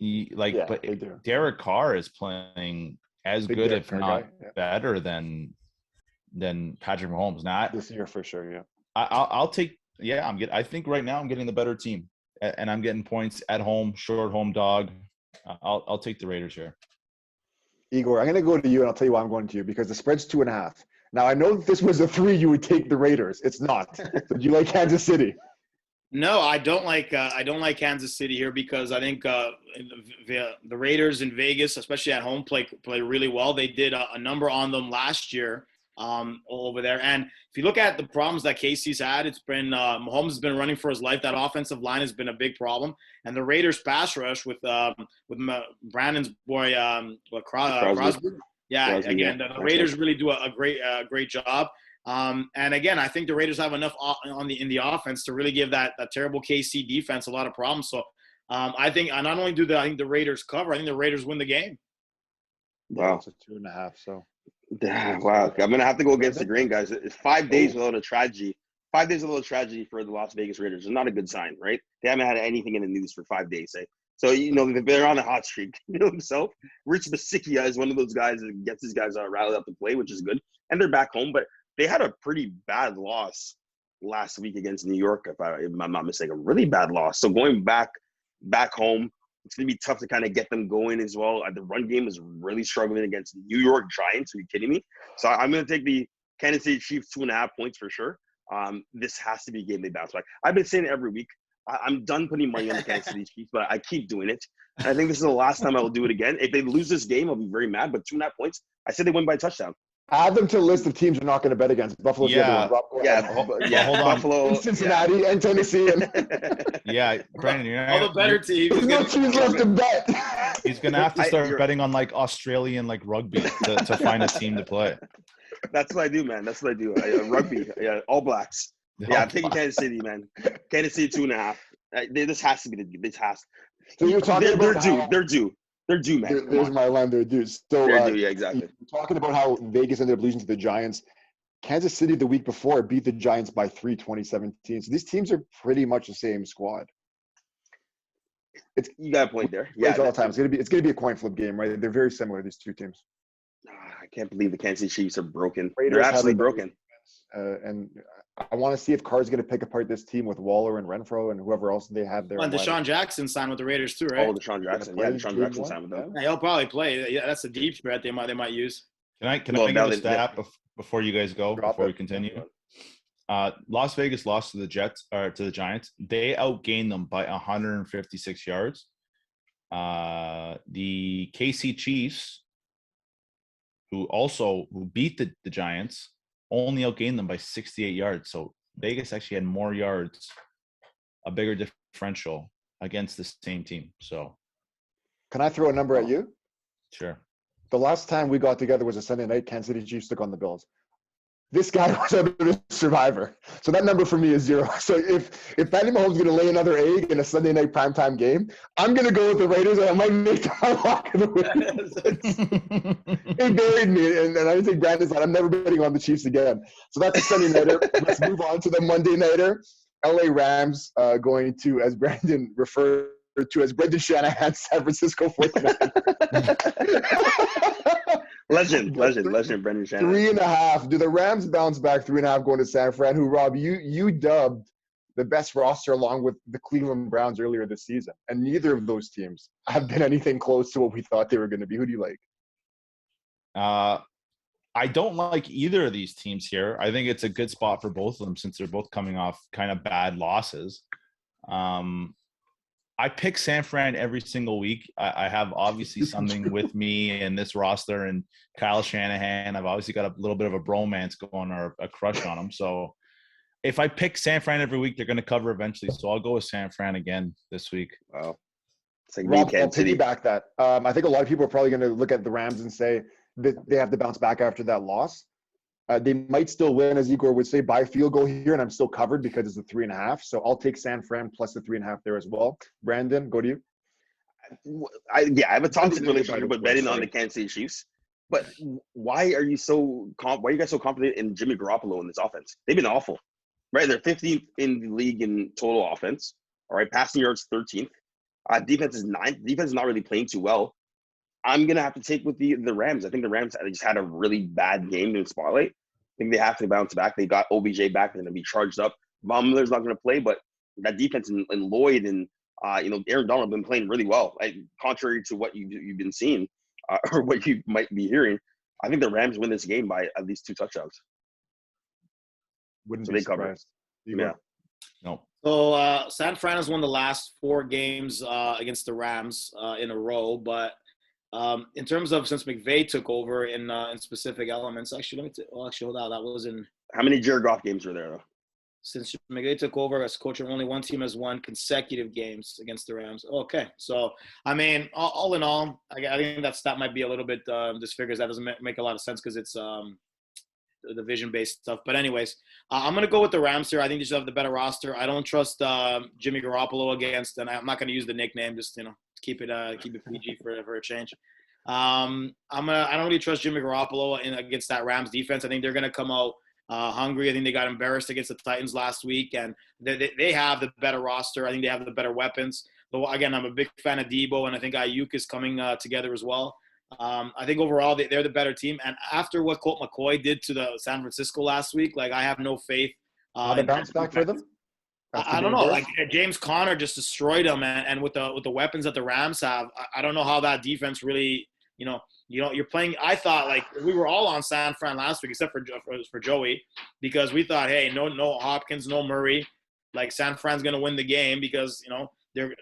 S3: But Derek Carr is playing as good, if not better than Patrick Mahomes. Now
S2: This year for sure, yeah.
S3: I'll take. Yeah, I think right now I'm getting the better team, and I'm getting points at home, short home dog. I'll take the Raiders here.
S2: Igor, I'm going to go to you, and I'll tell you why I'm going to you, because the spread's 2.5. Now, I know if this was a 3, you would take the Raiders. It's not. So do you like Kansas City?
S4: No, I don't like Kansas City here because I think the Raiders in Vegas, especially at home, play really well. They did a number on them last year over there. And if you look at the problems that KC's had, it's been Mahomes has been running for his life. That offensive line has been a big problem. And the Raiders pass rush with Brandon's boy Crosby. Yeah, Crosby, again, the Raiders really do a great job. And again, I think the Raiders have enough in the offense to really give that terrible KC defense a lot of problems. So I think not only I think the Raiders cover, I think the Raiders win the game.
S1: Wow,
S2: it's a 2.5. So
S1: wow, I'm gonna have to go against the grain, guys. It's 5 days without a tragedy. 5 days without a tragedy for the Las Vegas Raiders. It's not a good sign, right? They haven't had anything in the news for 5 days. Eh? So they're on a hot streak. Himself, Rich Bisickia is one of those guys that gets these guys rallied up to play, which is good. And they're back home, but they had a pretty bad loss last week against New York, if I'm not mistaken. A really bad loss. So going back home, it's going to be tough to kind of get them going as well. The run game is really struggling against New York Giants. Are you kidding me? So I'm going to take the Kansas City Chiefs 2.5 points for sure. This has to be a game they bounce back. I've been saying it every week. I'm done putting money on the Kansas City Chiefs, but I keep doing it. And I think this is the last time I will do it again. If they lose this game, I'll be very mad. But 2.5 points, I said they win by a touchdown.
S2: Add them to the list of teams you're not going to bet against. Buffalo's the other one.
S1: Hold on. Buffalo,
S2: Cincinnati, and Tennessee.
S3: Yeah, Brandon,
S4: all the better teams.
S2: There's no teams left to bet.
S3: He's going to have to start betting on like Australian like rugby to find a team to play.
S1: That's what I do, man. That's what I do. Rugby, All Blacks. Yeah, I'm taking Kansas City, man. Kansas City 2.5. This has to be this has.
S2: So you're talking about
S1: they're due. They're due, man.
S2: There's my line. They're due. So
S1: they're due, yeah, exactly.
S2: Talking about how Vegas ended up losing to the Giants. Kansas City the week before beat the Giants by 3, 2017. So these teams are pretty much the same squad.
S1: You got a point there. Yeah,
S2: all the time. It's gonna be a coin flip game, right? They're very similar, these two teams.
S1: I can't believe the Kansas City Chiefs are broken.
S2: Raiders
S1: they're absolutely broken.
S2: And I want to see if Carr's going to pick apart this team with Waller and Renfro and whoever else they have there.
S4: And Deshaun Jackson signed with the Raiders too, right?
S1: Oh, Deshaun Jackson. Yeah, Deshaun Jackson signed with them.
S4: Yeah, he'll probably play. Yeah, that's a deep threat they might use.
S3: Can I give a stat before you guys go, before we continue? Las Vegas lost to the Giants. They outgained them by 156 yards. The KC Chiefs, who beat the Giants, only outgained them by 68 yards. So Vegas actually had more yards a bigger differential against the same team. So,
S2: Can I throw a number at you?
S3: sure.
S2: The last time we got together was a Sunday night. Kansas City Chiefs took on the Bills. This guy was a survivor. So that number for me is 0. So if Patty Mahomes is going to lay another egg in a Sunday night primetime game, I'm going to go with the Raiders, and I might make my lock of the week. They buried me, and I think Brandon's like, I'm never betting on the Chiefs again. So that's a Sunday nighter. Let's move on to the Monday nighter. LA Rams going to, as Brandon referred to as Brendan Shanahan's San Francisco 49ers.
S1: Legend, Brendan Shanahan.
S2: 3.5. Do the Rams bounce back 3.5 going to San Fran, who, Rob, you dubbed the best roster along with the Cleveland Browns earlier this season. And neither of those teams have been anything close to what we thought they were going to be. Who do you like?
S3: I don't like either of these teams here. I think it's a good spot for both of them since they're both coming off kind of bad losses. I pick San Fran every single week. I have obviously something with me and this roster and Kyle Shanahan. I've obviously got a little bit of a bromance going or a crush on him. So if I pick San Fran every week, they're going to cover eventually. So I'll go with San Fran again this week.
S1: Wow. It's like
S2: Rob, I'll piggyback that. I think a lot of people are probably going to look at the Rams and say that they have to bounce back after that loss. They might still win, as Igor would say, by field goal here, and I'm still covered because it's a 3.5. So I'll take San Fran plus the 3.5 there as well. Brandon, go to you.
S1: I have a toxic relationship with betting on the Kansas City Chiefs. But why are you guys so confident in Jimmy Garoppolo in this offense? They've been awful, right? They're 15th in the league in total offense. All right, passing yards 13th. Defense is 9th. Defense is not really playing too well. I'm gonna have to take with the Rams. I think the Rams just had a really bad game in the spotlight. I think they have to bounce back. They got OBJ back. They're gonna be charged up. Von Miller's not gonna play, but that defense and Lloyd and Aaron Donald have been playing really well. Contrary to what you've been seeing or what you might be hearing, I think the Rams win this game by at least 2 touchdowns.
S2: Wouldn't
S1: So
S2: be
S1: they cover.
S2: surprised.
S1: Yeah.
S3: No.
S4: So San Fran has won the last 4 games against the Rams in a row, but in terms of since McVay took over in specific elements, actually, hold on. That was in.
S1: How many Jared Goff games were there though?
S4: Since McVay took over as coach, only one team has won consecutive games against the Rams. Okay, so I mean, all in all, I think that stat might be a little bit disfigures. That doesn't make a lot of sense because it's the vision-based stuff. But anyways, I'm going to go with the Rams here. I think they should have the better roster. I don't trust Jimmy Garoppolo against, and I'm not going to use the nickname. Just keep it PG for a change. I don't really trust Jimmy Garoppolo against that Rams defense. I think they're going to come out hungry. I think they got embarrassed against the Titans last week, and they have the better roster. I think they have the better weapons. But again, I'm a big fan of Debo, and I think Ayuk is coming together as well. I think overall they're the better team. And after what Colt McCoy did to the San Francisco last week, I have no faith.
S2: Not a bounce back for them?
S4: I don't know. James Conner just destroyed them, and with the weapons that the Rams have, I don't know how that defense really, you're playing. I thought we were all on San Fran last week, except for Joey, because we thought, hey, no Hopkins, no Murray, San Fran's gonna win the game because they're.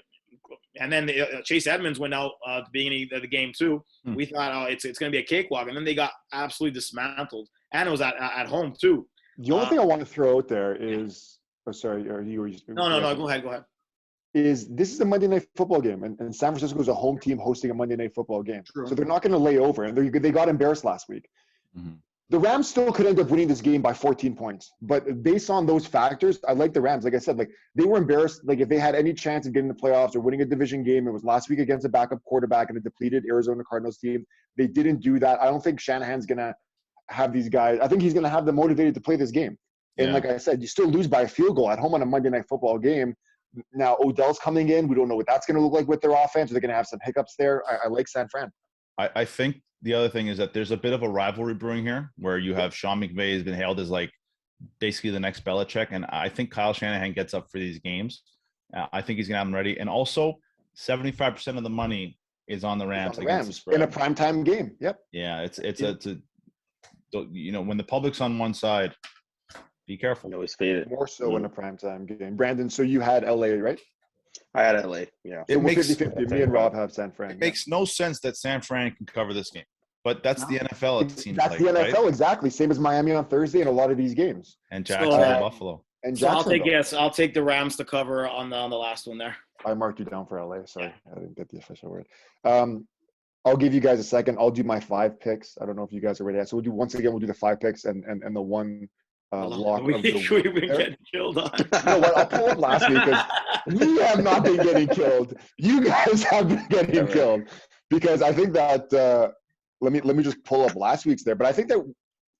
S4: And then Chase Edmonds went out at the beginning of the game too. We thought, it's going to be a cakewalk, and then they got absolutely dismantled, and it was at home too.
S2: The only thing I want to throw out there is, sorry, are you?
S4: No, go ahead.
S2: This is a Monday Night Football game, and San Francisco is a home team hosting a Monday Night Football game,
S4: True.
S2: So they're not going to lay over, and they got embarrassed last week.
S3: Mm-hmm.
S2: The Rams still could end up winning this game by 14 points. But based on those factors, I like the Rams. Like I said, they were embarrassed. If they had any chance of getting the playoffs or winning a division game, it was last week against a backup quarterback and a depleted Arizona Cardinals team. They didn't do that. I don't think Shanahan's going to have these guys. I think he's going to have them motivated to play this game. And like I said, you still lose by a field goal at home on a Monday Night Football game. Now, Odell's coming in. We don't know what that's going to look like with their offense. They're going to have some hiccups there. I like San Fran.
S3: I think the other thing is that there's a bit of a rivalry brewing here where you have Sean McVay has been hailed as basically the next Belichick. And I think Kyle Shanahan gets up for these games. I think he's going to have them ready. And also 75% of the money is on the Rams.
S2: In a primetime game. Yep.
S3: Yeah. When the public's on one side, be careful.
S1: Always fade it.
S2: More so in a primetime game. Brandon, so you had LA, right?
S1: I had LA, yeah.
S2: So we're 50-50. Me and Rob have San Fran.
S3: It makes no sense that San Fran can cover this game. But that's the NFL, it seems
S2: That's the NFL, right? Exactly. Same as Miami on Thursday and a lot of these games.
S3: And Jacksonville, Buffalo.
S2: And
S4: So
S2: Jacksonville.
S4: I'll take the Rams to cover on the last one there.
S2: I marked you down for LA. Sorry, I didn't get the official word. I'll give you guys a second. I'll do my 5 picks. I don't know if you guys are ready. So we'll do the 5 picks and the one lock of the week.
S4: We've been getting killed on.
S2: You know what? I'll pull up last week because we have not been getting killed. You guys have been getting killed because I think that let me just pull up last week's there. But I think that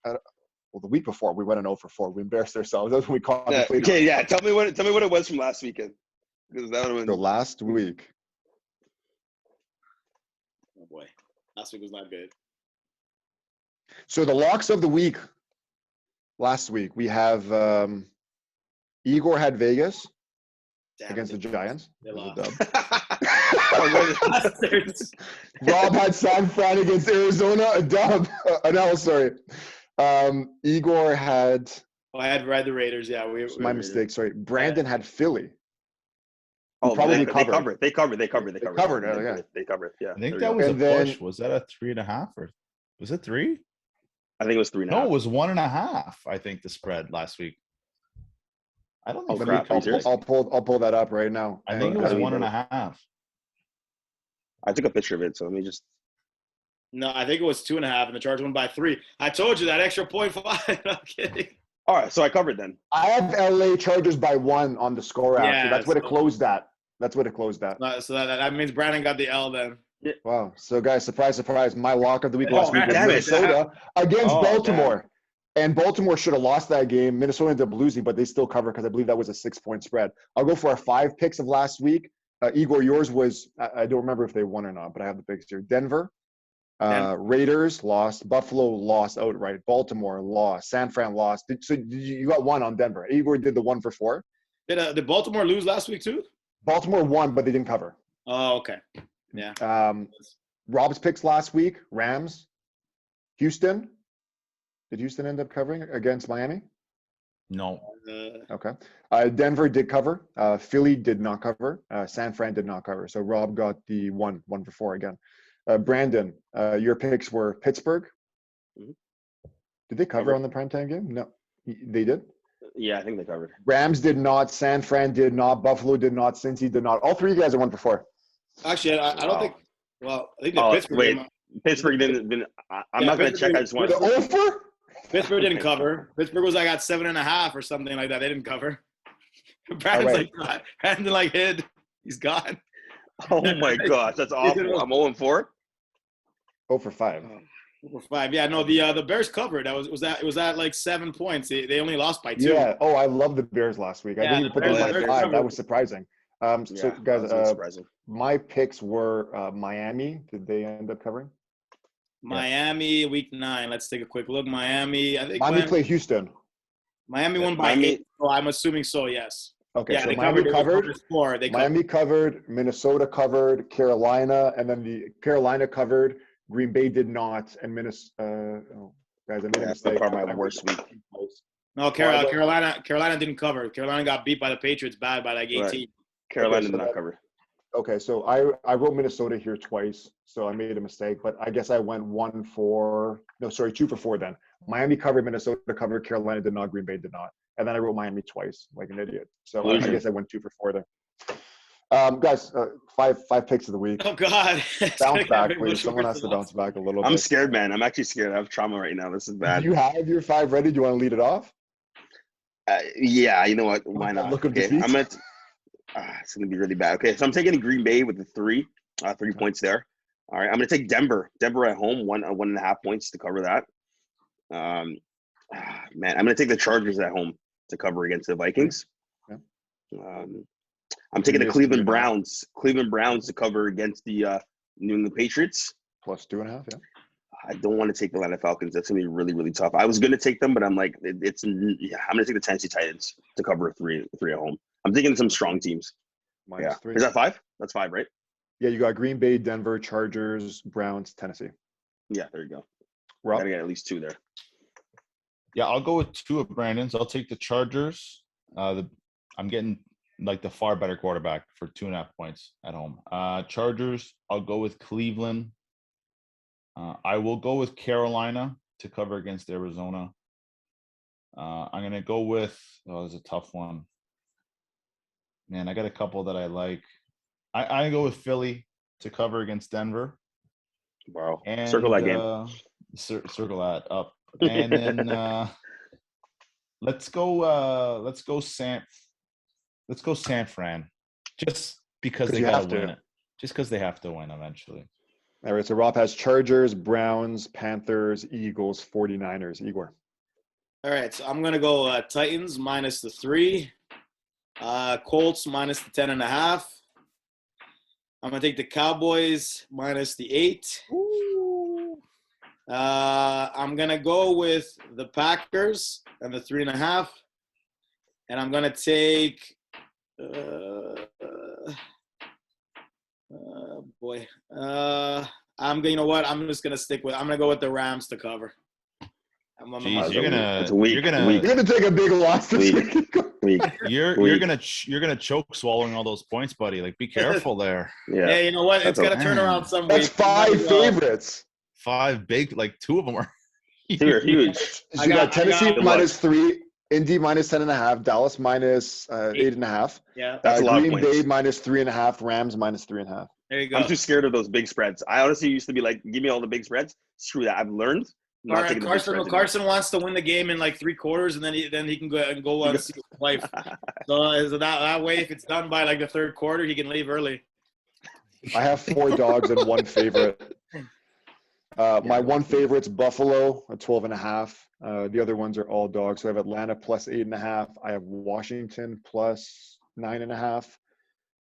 S2: the week before we went an 0 for 4. We embarrassed ourselves. That's when we contemplated.
S1: Okay, yeah. Tell me what it was from last weekend. Because that would have
S2: So
S1: been
S2: last week.
S4: Oh boy, last week was not good.
S2: So the locks of the week. Last week we have Igor had Vegas against the Giants.
S4: They lost.
S2: Rob had San Fran against Arizona, a dub. No, sorry. Igor had.
S4: Oh, I had the Raiders. Yeah,
S2: my mistake. Sorry, Brandon had Philly.
S1: Oh,
S2: probably
S1: they covered. They covered.
S2: They covered. Yeah,
S1: they covered. Yeah,
S3: I think that was a push. Was that a 3.5 or was it 3?
S1: I think it was 3.5.
S3: No, it was 1.5. I think the spread last week. I don't know.
S2: I'll pull that up right now.
S3: I think it was 1.5.
S1: I took a picture of it, so let me just.
S4: No, I think it was 2.5, and the Chargers won by 3. I told you that extra 0.5. I'm kidding.
S1: All right, so I covered then.
S2: I have LA Chargers by 1 on the score app, so that's what it closed at.
S4: So that means Brandon got the L then.
S1: Yeah.
S2: Wow. So guys, surprise, surprise. My lock of the week last week was
S1: damn it.
S2: Minnesota against Baltimore.
S1: Damn.
S2: And Baltimore should have lost that game. Minnesota ended up losing, but they still cover because I believe that was a 6-point spread. I'll go for our 5 picks of last week. Igor, yours was, I don't remember if they won or not, but I have the picks here. Denver. Raiders lost. Buffalo lost outright. Baltimore lost. San Fran lost. You got 1 on Denver. Igor did the 1 for 4.
S4: Did Baltimore lose last week too?
S2: Baltimore won, but they didn't cover.
S4: Oh, okay. Yeah.
S2: Rob's picks last week: Rams, Houston. Did Houston end up covering against Miami?
S3: No.
S2: Okay. Denver did cover. Philly did not cover. San Fran did not cover. So Rob got the 1 for 4 again. Brandon, your picks were Pittsburgh.
S1: Mm-hmm.
S2: Did they cover on the primetime game? No, they did.
S1: Yeah, I think they covered.
S2: Rams did not. San Fran did not. Buffalo did not. Cincy did not. All 3 of you guys are 1 for 4.
S4: Actually, I don't think. Well, I think the Pittsburgh game.
S1: Pittsburgh didn't. I'm not going to check. I just want
S2: to. Over?
S4: Pittsburgh didn't cover. Pittsburgh was like at 7.5 or something like that. They didn't cover. Brandon's like hid. He's gone.
S1: Oh my gosh, that's awful. I'm 0 4.
S2: 0 for 5.
S4: 0 for 5. Yeah, no, the Bears covered. It was at like 7 points. They only lost by 2.
S2: Yeah. Oh, I love the Bears last week. I didn't even put them at 5. That was surprising. So guys, my picks were Miami. Did they end up covering?
S4: Miami week 9. Let's take a quick look. Miami. I think
S2: Miami played Houston.
S4: Miami won by 8. So I'm assuming so. Yes.
S2: Okay.
S4: Yeah,
S2: so
S4: they
S2: Miami covered.
S4: Miami
S2: covered. Minnesota covered. Carolina, and then the Carolina covered. Green Bay did not, and Minnesota. Guys, I made a mistake.
S1: Probably my worst week.
S4: No, Carolina didn't cover. Carolina got beat by the Patriots bad by like 18.
S1: Right. Carolina did not cover.
S2: Okay, so I wrote Minnesota here twice, so I made a mistake, but I guess I went 2 for 4 then. Miami covered, Minnesota covered, Carolina did not, Green Bay did not. And then I wrote Miami twice, like an idiot. So I guess I went 2 for 4 there. Guys, 5 picks of the week.
S4: Oh, God.
S2: Bounce back, please. Someone has to bounce back a little bit.
S1: I'm scared, man. I'm actually scared. I have trauma right now. This is bad.
S2: Do you have your 5 ready? Do you want to lead it off?
S1: Yeah, you know what? Why not? Okay, I'm going to it's going to be really bad. Okay, so I'm taking Green Bay with the 3 points there. All right, I'm going to take Denver at home, 1.5 points to cover that. Man, I'm going to take the Chargers at home to cover against the Vikings.
S2: Yeah.
S1: I'm taking the Cleveland Browns to cover against the New England Patriots.
S2: Plus 2.5, yeah.
S1: I don't want to take the Atlanta Falcons. That's going to be really, really tough. I was going to take them, but I'm like, I'm going to take the Tennessee Titans to cover 3 at home. I'm taking some strong teams.
S2: -3.
S1: Is that 5? That's 5, right?
S2: Yeah, you got Green Bay, Denver, Chargers, Browns, Tennessee.
S1: Yeah, there you go.
S2: Rob?
S1: Gotta get at least 2 there.
S3: Yeah, I'll go with 2 of Brandon's. I'll take the Chargers. I'm getting like the far better quarterback for 2.5 points at home. Chargers, I'll go with Cleveland. I will go with Carolina to cover against Arizona. I'm gonna go with. Oh, this is a tough one. Man, I got a couple that I like. I go with Philly to cover against Denver.
S1: Wow.
S3: And
S1: Circle that game.
S3: Circle that up. And then let's go San Fran. Just because they gotta win it. Just because they have to win eventually.
S2: All right, so Rob has Chargers, Browns, Panthers, Eagles, 49ers. Igor.
S4: All right, so I'm gonna go Titans minus the 3, Colts minus the 10.5. I'm gonna take the Cowboys minus the 8. I'm gonna go with the Packers and the 3.5, and I'm gonna take. You know what? I'm just gonna stick with. I'm gonna go with the Rams to cover.
S3: Jeez, you're gonna
S2: take a big loss this week.
S3: You're gonna choke swallowing all those points, buddy. Like, be careful there.
S4: Yeah. Hey, you know what? It's gotta turn around some week.
S2: That's 5 favorites.
S3: 5 big, like 2 of them are
S1: huge.
S2: So you got Tennessee minus 3, Indy minus 10.5, Dallas minus 8.5.
S4: Yeah,
S1: that's a lot
S2: Green
S1: of points.
S2: Bay minus 3.5, Rams minus 3.5.
S4: There you go.
S1: I'm too scared of those big spreads. I honestly used to be like, give me all the big spreads. Screw that. I've learned.
S4: Carson wants to win the game in like 3 quarters, and then he can go on see his wife. So that way, if it's done by like the 3rd quarter, he can leave early.
S2: I have 4 dogs and 1 favorite. My 1 favorite's Buffalo at 12.5. The other ones are all dogs. So I have Atlanta plus 8.5. I have Washington plus 9.5.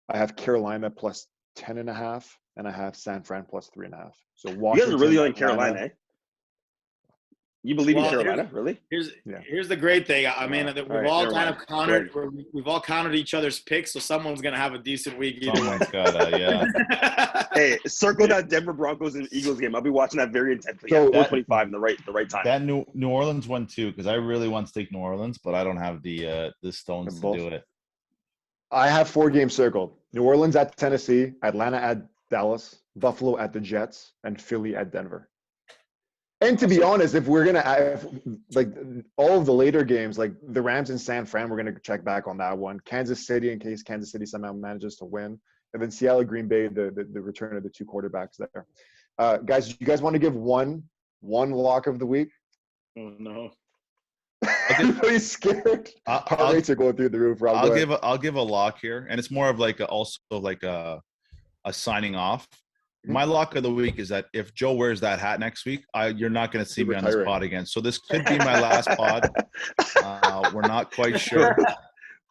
S2: I have Carolina plus 10.5, and I have San Fran plus 3.5. So Washington,
S1: you guys are really on
S2: Atlanta.
S1: Carolina, eh? You believe in Carolina, really?
S4: Here's the great thing. I mean, we've all countered each other's picks, so someone's gonna have a decent week.
S3: Someone's gotta, yeah.
S1: Hey, circle that Denver Broncos and Eagles game. I'll be watching that very intently.
S2: So,
S1: 4:25 in the right time.
S3: That New Orleans one too, because I really want to take New Orleans, but I don't have the stones to do it.
S2: I have 4 games circled: New Orleans at Tennessee, Atlanta at Dallas, Buffalo at the Jets, and Philly at Denver. And to be honest, if we're gonna have like all of the later games, like the Rams and San Fran, we're gonna check back on that one. Kansas City, in case Kansas City somehow manages to win, and then Seattle, Green Bay, the return of the 2 quarterbacks there. Guys, you guys want to give one lock of the week?
S4: Oh no!
S2: Everybody's scared. Heart rates are going through the roof. Rob,
S3: I'll give a lock here, and it's more of like a signing off. My lock of the week is that if Joe wears that hat next week, you're not going to see me on this pod again. So this could be my last pod. We're not quite sure.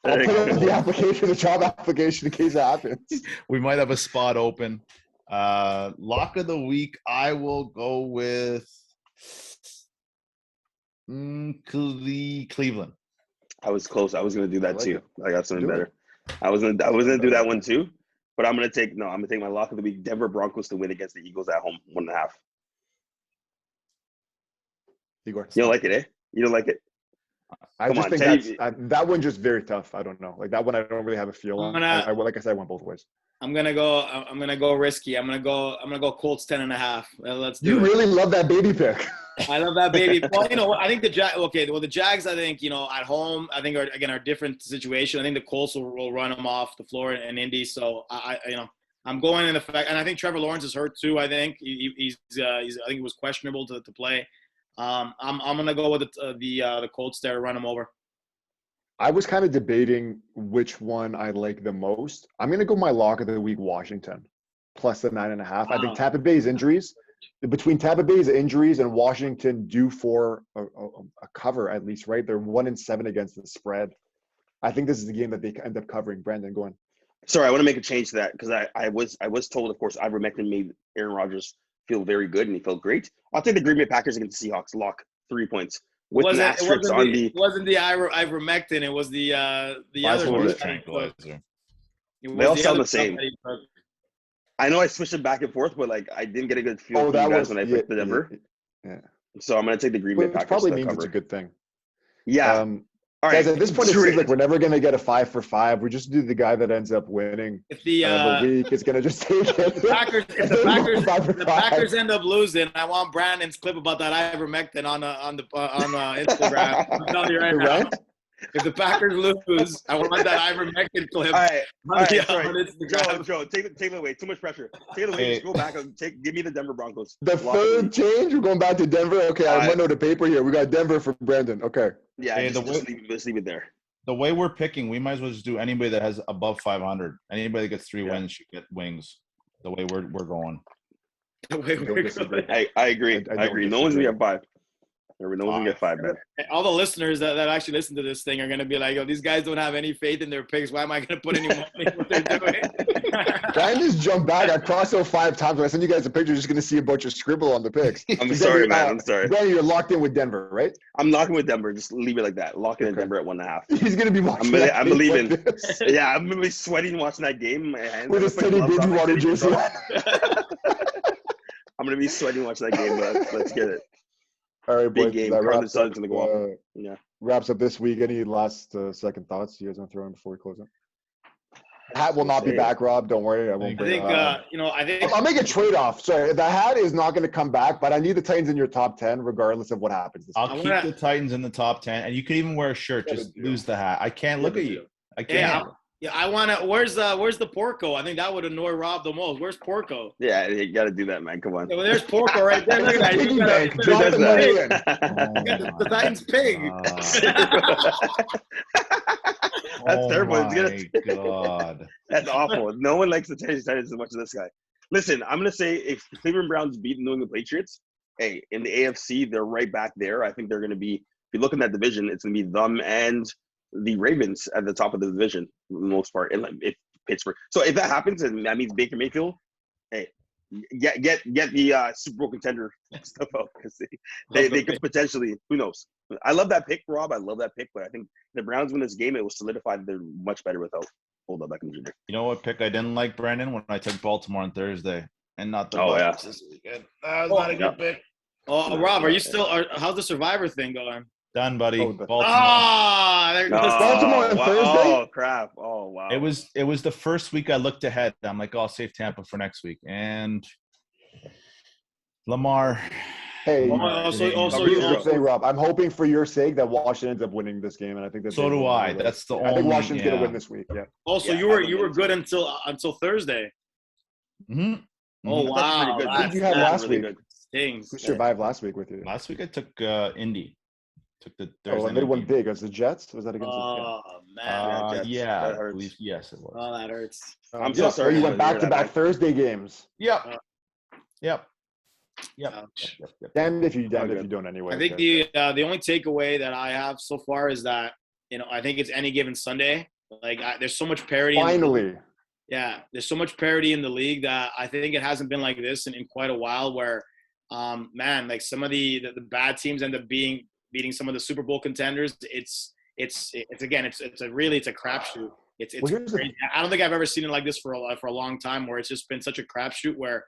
S2: I'll put it in the job application in case it happens.
S3: We might have a spot open. Lock of the week, I will go with Cleveland.
S1: I was close. I was going to do that too. I got something better. I was going to do that one too. But I'm gonna take my lock of the week: Denver Broncos to win against the Eagles at home, 1.5.
S2: Igor,
S1: you don't like it, eh? You don't like it?
S2: I just think that one just very tough. I don't know. Like that one, I don't really have a feel on. Like I said, I went both ways.
S4: I'm gonna go risky. I'm gonna go Colts 10.5. Let's do it.
S2: You really love that baby pick.
S4: I love that baby. Well, you know what? I think the Jags, I think, at home, I think are a different situation. I think the Colts will run them off the floor in Indy. So I'm going in the fact, and I think Trevor Lawrence is hurt too. I think he's I think he was questionable to play. I'm gonna go with the Colts there to run him over.
S2: I was kind of debating which one I like the most. I'm gonna go my lock of the week: Washington plus the 9.5. I think Tampa Bay's injuries. Between Tampa Bay's injuries and Washington due for a cover at least, right? They're 1-7 against the spread. I think this is the game that they end up covering. Brandon, go on.
S1: Sorry, I want to make a change to that because I was told, of course, ivermectin made Aaron Rodgers feel very good and he felt great. I'll take the Green Bay Packers against the Seahawks. Lock 3 points. It wasn't
S4: the ivermectin. It was the other one.
S1: They all sound the same. I know I switched it back and forth, but like I didn't get a good feel for you guys when I picked the Denver.
S2: Yeah.
S1: So I'm gonna take the Green Bay Packers.
S2: Which probably means it's a good thing.
S1: Yeah. All
S2: Guys,
S1: right.
S2: at this point, it seems like we're never going to get a 5 for 5. We just do the guy that ends up winning.
S4: If the
S2: week is going to just take it.
S4: if the Packers end up losing, I want Brandon's clip about that ivermectin on Instagram. I'm telling you right now. If the Packers lose, I want that ivermectin clip.
S1: All right,
S4: on
S1: Instagram. Joe, take it away. Too much pressure. Take it away. Just go back and give me the Denver Broncos.
S2: The third change. We're going back to Denver. Okay, I'm running out of paper here. We got Denver for Brandon. Okay.
S1: Yeah, just leave it there.
S3: The way we're picking, we might as well just do anybody that has above 500. Anybody that gets 3 wins should get wings. The way we're going.
S4: The way we're going.
S1: I agree. I agree. No one's gonna get 5. No one's gonna get 5, man.
S4: All the listeners that actually listen to this thing are gonna be like, "Yo, these guys don't have any faith in their picks. Why am I gonna put any money in what they're doing?"
S2: Brian just jumped back. I crossed out 5 times. When I send you guys a picture, you're just gonna see a bunch of scribble on the picks.
S1: I'm sorry, man. I'm sorry.
S2: Brian, you're locked in with Denver, right?
S1: I'm locking with Denver. Just leave it like that. Lock in Denver at 1.5.
S2: He's gonna be watching.
S1: I'm believing. Yeah, I'm gonna be sweating watching that game.
S2: With his Teddy Bridgewater jersey.
S1: I'm gonna be sweating watching that game, but let's get it.
S2: All right, boys.
S1: Big game. Wraps
S2: up this week. Any last second thoughts you guys want to throw in before we close it? Hat will not be back, Rob. Don't worry. I won't.
S4: I think
S2: I'll make a trade-off. Sorry, the hat is not going to come back, but I need the Titans in your top 10, regardless of what happens.
S3: I'll keep the Titans in the top 10, and you could even wear a shirt. Just lose the hat. I can't look at you. I can't.
S4: Yeah, I want to. Where's the Porco? I think that would annoy Rob the most. Where's Porco?
S1: Yeah, you got to do that, man. Come on.
S4: Yeah, well, there's Porco right there. Look at that.
S2: Piggy bank. Drop the money in.
S4: The Titans pig.
S1: That's terrible.
S3: Oh my God.
S1: That's awful. No one likes the Titans as much as this guy. Listen, I'm gonna say if the Cleveland Browns beat the New England Patriots, hey, in the AFC, they're right back there. I think they're gonna be. If you look in that division, it's gonna be them and the Ravens at the top of the division for the most part, and like if Pittsburgh. So if that happens, and that means Baker Mayfield, hey, get the Super Bowl contender stuff out because they could potentially. Who knows? I love that pick, Rob. I love that pick, but I think the Browns win this game. It will solidify that they're much better without Odell Beckham Jr.
S3: You know what pick I didn't like, Brandon? When I took Baltimore on Thursday and not the Bucs this weekend. That was not a good pick.
S4: Oh, Rob, are you still? How's the Survivor thing going?
S3: Done, buddy. Baltimore.
S2: Baltimore on Thursday?
S1: Oh crap! Oh wow!
S3: It was the first week I looked ahead. I'm like, I'll save Tampa for next week. And Lamar.
S2: Hey,
S4: also,
S2: Rob, I'm hoping for your sake that Washington ends up winning this game, and I think that's
S3: so do I. That's the only.
S2: I think Washington's gonna win this week. Yeah.
S4: Also, you were good until Thursday.
S3: Mm-hmm.
S4: Oh wow!
S2: Who did you have last week?
S4: Stings.
S2: Who survived last week with you?
S3: Last week I took Indy. Took the
S2: Thursday. They won big. Was the Jets? Was that against the
S4: Jets? Oh man!
S3: Yeah, I believe, yes, it was.
S4: Oh, that hurts.
S1: I'm so sorry.
S2: You went back-to-back Thursday games.
S3: Yep.
S2: Damned if you don't anyway.
S4: I think the only takeaway that I have so far is that I think it's any given Sunday. Like there's so much parity.
S2: Finally.
S4: There's so much parity in the league that I think it hasn't been like this in quite a while. Where, like some of the bad teams end up beating some of the Super Bowl contenders. It's a crapshoot. It's crazy. I don't think I've ever seen it like this for a long time, where it's just been such a crapshoot where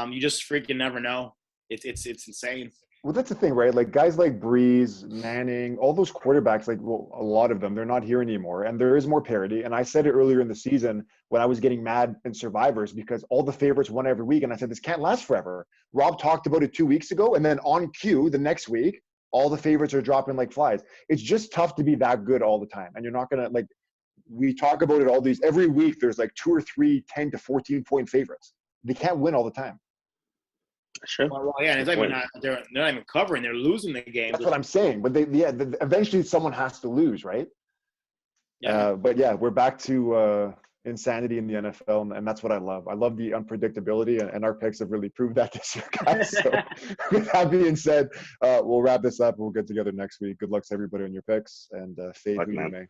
S4: you just freaking never know. It's insane.
S2: Well, that's the thing, right? Like guys like Breeze, Manning, all those quarterbacks, like a lot of them, they're not here anymore, and there is more parity. And I said it earlier in the season when I was getting mad in Survivors because all the favorites won every week, and I said this can't last forever. Rob talked about it 2 weeks ago, and then on cue the next week, all the favorites are dropping like flies. It's just tough to be that good all the time, and you're not gonna like. We talk about it every week. There's like 2 or 3 10 to 14 point favorites. They can't win all the time.
S1: Sure.
S4: Well, yeah, it's like they're not even covering; they're losing the game.
S2: That's what I'm saying. But eventually someone has to lose, right?
S4: Yeah.
S2: But yeah, we're back to insanity in the NFL, and that's what I love. I love the unpredictability, and our picks have really proved that this year, guys. So with that being said, we'll wrap this up. We'll get together next week. Good luck to everybody on your picks, and fade who you may.